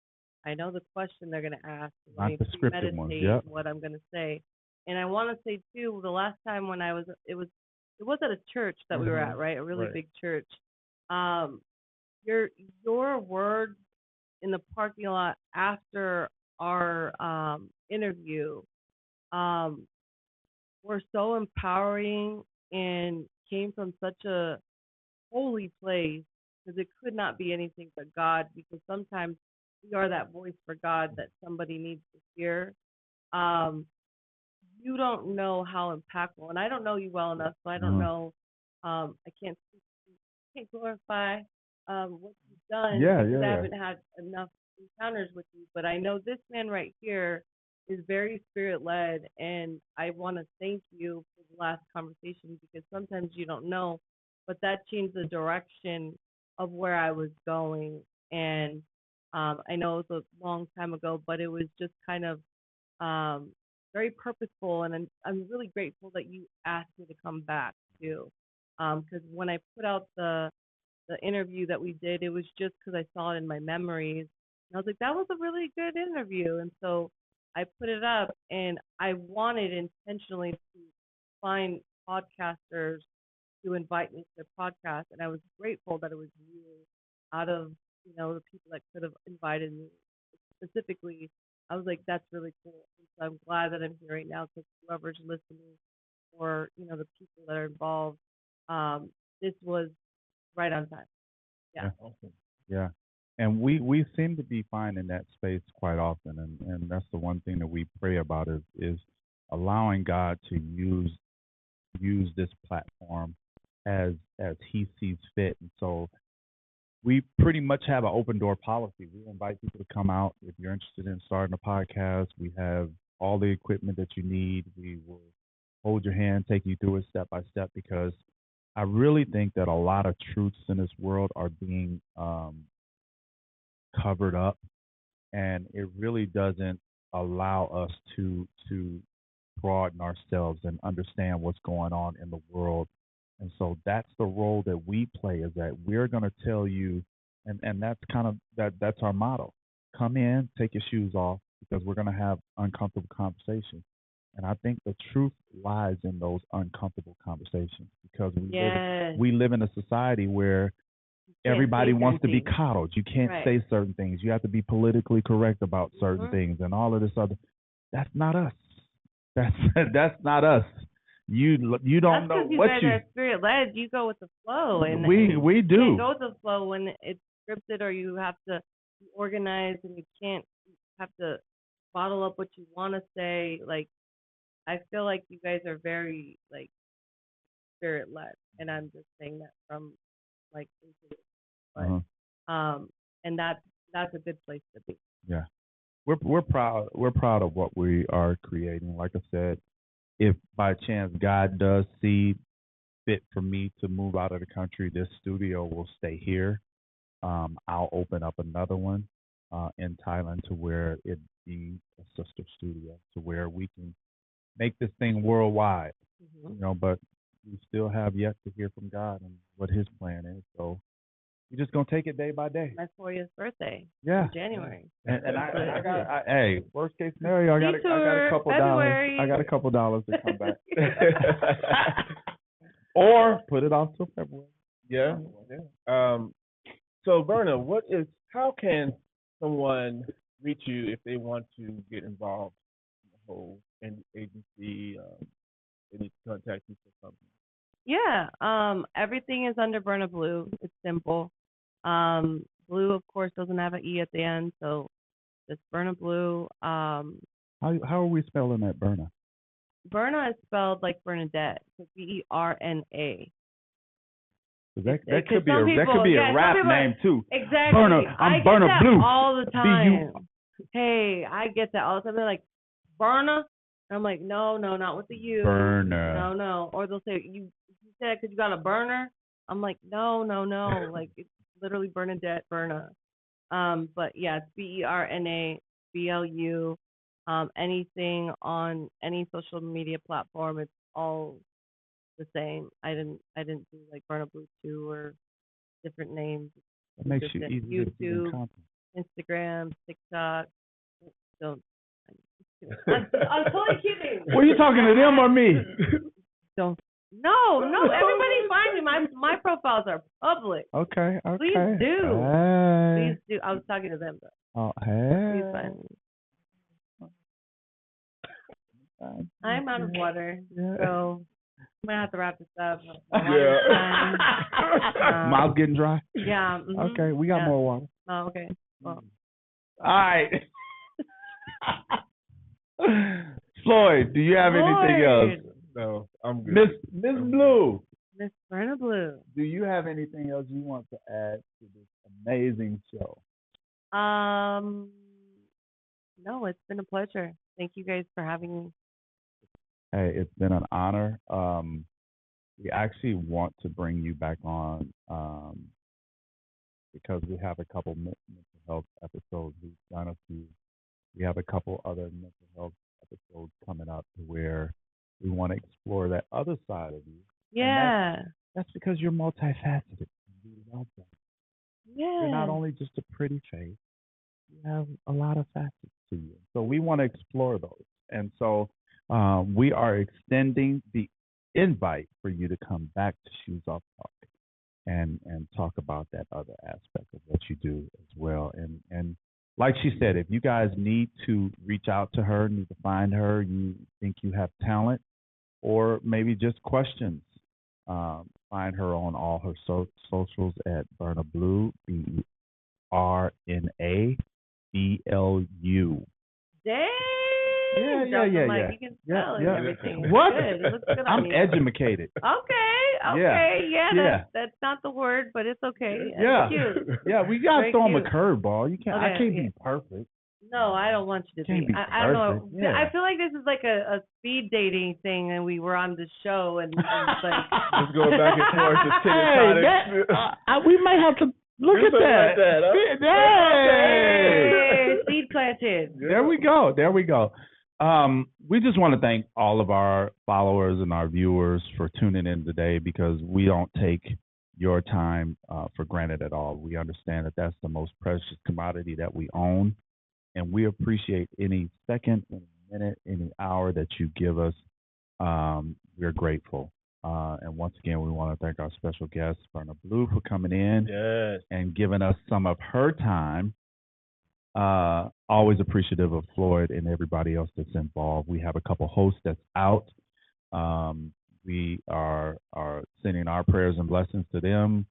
I know the question they're going to ask. Not the scripted ones. Yep. What I'm going to say. And I want to say too, the last time when it was at a church that we were at, right? A really big church. Your words in the parking lot after our interview were so empowering and came from such a holy place, because it could not be anything but God, because sometimes we are that voice for God that somebody needs to hear. You don't know how impactful, and I don't know you well enough, so I don't know. I can't speak can't glorify what you've done Yeah, because I yeah. haven't had enough encounters with you. But I know this man right here is very spirit led, and I want to thank you for the last conversation because sometimes you don't know, but that changed the direction of where I was going. And I know it was a long time ago, but it was just kind of um, very purposeful, and I'm really grateful that you asked me to come back too. Because when I put out the interview that we did, it was just because I saw it in my memories, and I was like, that was a really good interview, and so I put it up, and I wanted intentionally to find podcasters to invite me to their podcast, and I was grateful that it was you out of the people that could have invited me specifically. I was like, that's really cool. And so I'm glad that I'm here right now because whoever's listening or the people that are involved, this was right on time. Yeah. Yeah. Awesome. Yeah. And we seem to be finding that space quite often, and that's the one thing that we pray about is allowing God to use this platform as He sees fit. And so we pretty much have an open door policy. We invite people to come out if you're interested in starting a podcast. We have all the equipment that you need. We will hold your hand, take you through it step by step, because I really think that a lot of truths in this world are being covered up, and it really doesn't allow us to broaden ourselves and understand what's going on in the world. And so that's the role that we play, is that we're going to tell you, and that's kind of that's our motto. Come in, take your shoes off, because we're going to have uncomfortable conversations. And I think the truth lies in those uncomfortable conversations, because Yes. we live in a society where Can't everybody say wants to be certain coddled. You can't Right. say certain things. You have to be politically correct about certain Mhm. things and all of this other. That's not us. That's that's not us. You don't That's know because you what guys are spirit led. You go with the flow, and we you do. can't go with the flow when it's scripted, or you have to be organized, and you have to bottle up what you want to say. Like, I feel like you guys are very like spirit led, and I'm just saying that from like intuition. Uh-huh. But and that's a good place to be. Yeah. We're proud of what we are creating. Like I said, if by chance God does see fit for me to move out of the country, this studio will stay here. I'll open up another one in Thailand to where it be a sister studio, to where we can make this thing worldwide. Mhm. But we still have yet to hear from God and what His plan is. So we're just gonna take it day by day. My 40th birthday Yeah. in January. And I got hey, worst case scenario, I got a Detour, couple February. dollars. I got a couple dollars to come back. Or put it off till February. Yeah. So Berna, how can someone reach you if they want to get involved in the whole agency? They need to contact you for something. Yeah, everything is under Berna Blue. It's simple. Blue, of course, doesn't have an E at the end, so it's Berna Blue. How are we spelling that, Berna? Berna is spelled like Bernadette, so Berna. That could be a some rap people name too. Exactly. Berna, I'm I get Berna that Blue. all the time. B-U. Hey, I get that all the time. They're like, Berna? And I'm like, no, not with the U. Berna. No. Or they'll say, you said because you got a burner? I'm like, no. Like, it's literally Bernadette, Berna. But yeah, it's BernaBlu. Anything on any social media platform, it's all the same. I didn't do like Berna Blue 2 or different names. That makes you Consistent. easy to keep in YouTube, contact. Instagram, TikTok. Don't. I'm totally kidding. Were you talking to them or me? Don't. No. Everybody find me. My profiles are public. Okay. Please do. Hey. Please do. I was talking to them though. Oh, hey. Please find me. I'm out of water, so I'm gonna have to wrap this up. Yeah. Mouth getting dry. Yeah. Mhm. Okay, we got more water. Oh, okay. Well, All right. Floyd, do you have anything else? No, I'm good. Miss Blue. Miss Berna Blue. Do you have anything else you want to add to this amazing show? No, it's been a pleasure. Thank you guys for having me. Hey, it's been an honor. We actually want to bring you back on because we have a couple mental health episodes. We've done a few. We have a couple other mental health episodes coming up where we want to explore that other side of you. Yeah. That's because you're multifaceted. We love that. Yeah. You're not only just a pretty face, you have a lot of facets to you. So we want to explore those. And so we are extending the invite for you to come back to Shoes Off Talk and talk about that other aspect of what you do as well. And like she said, if you guys need to reach out to her, need to find her, you think you have talent, or maybe just questions, find her on all her socials at Berna Blue, BRNABLU. Dang. Yeah. You can spell it and everything. What? Good. It looks good on I'm you. educated. Okay. Yeah. That's not the word, but it's okay. That's Yeah. cute. Yeah, we gotta Very throw him a cute. curveball. You can't. I Okay, can't yeah. be perfect. No, I don't want you to Can't be. be I don't know. perfect, yeah. I feel like this is like a speed dating thing, and we were on the show, and it's like Just going back and forth to we might have to look Do at something that. like that, huh? Hey! Hey, seed planted. There we go. We just want to thank all of our followers and our viewers for tuning in today, because we don't take your time for granted at all. We understand that that's the most precious commodity that we own, and we appreciate any second, any minute, any hour that you give us. We're grateful. And once again, we want to thank our special guest, Berna Blue, for coming in and giving us some of her time. Always appreciative of Floyd and everybody else that's involved. We have a couple hosts that's out. We are sending our prayers and blessings to them.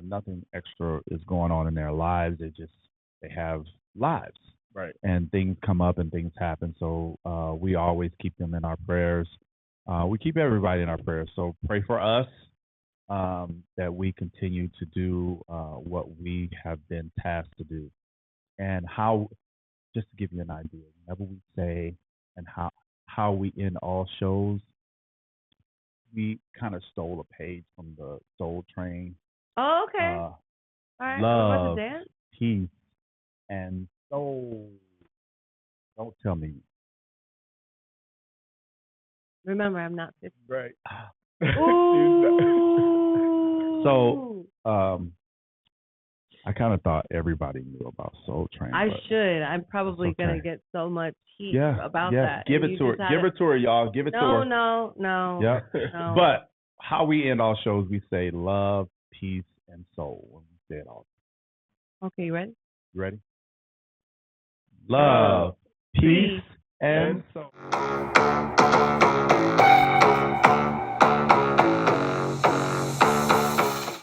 Nothing extra is going on in their lives. They have lives. Right. And things come up and things happen. So we always keep them in our prayers. We keep everybody in our prayers. So pray for us that we continue to do what we have been tasked to do. And how, just to give you an idea, whenever we say and how we end all shows, we kind of stole a page from the Soul Train. Oh, okay. All right. Love, dance? peace, and soul. Don't tell me. Remember, I'm not 50. Right. Ooh. So, I kind of thought everybody knew about Soul Train. I should. I'm probably okay. gonna get so much heat about yeah. that. Give it to her. Give it to her, y'all. Give it to her. No. Yeah. No. But how we end all shows, we say love, peace, and soul. When we say it all. Okay, you ready? You ready? Love, peace, and soul.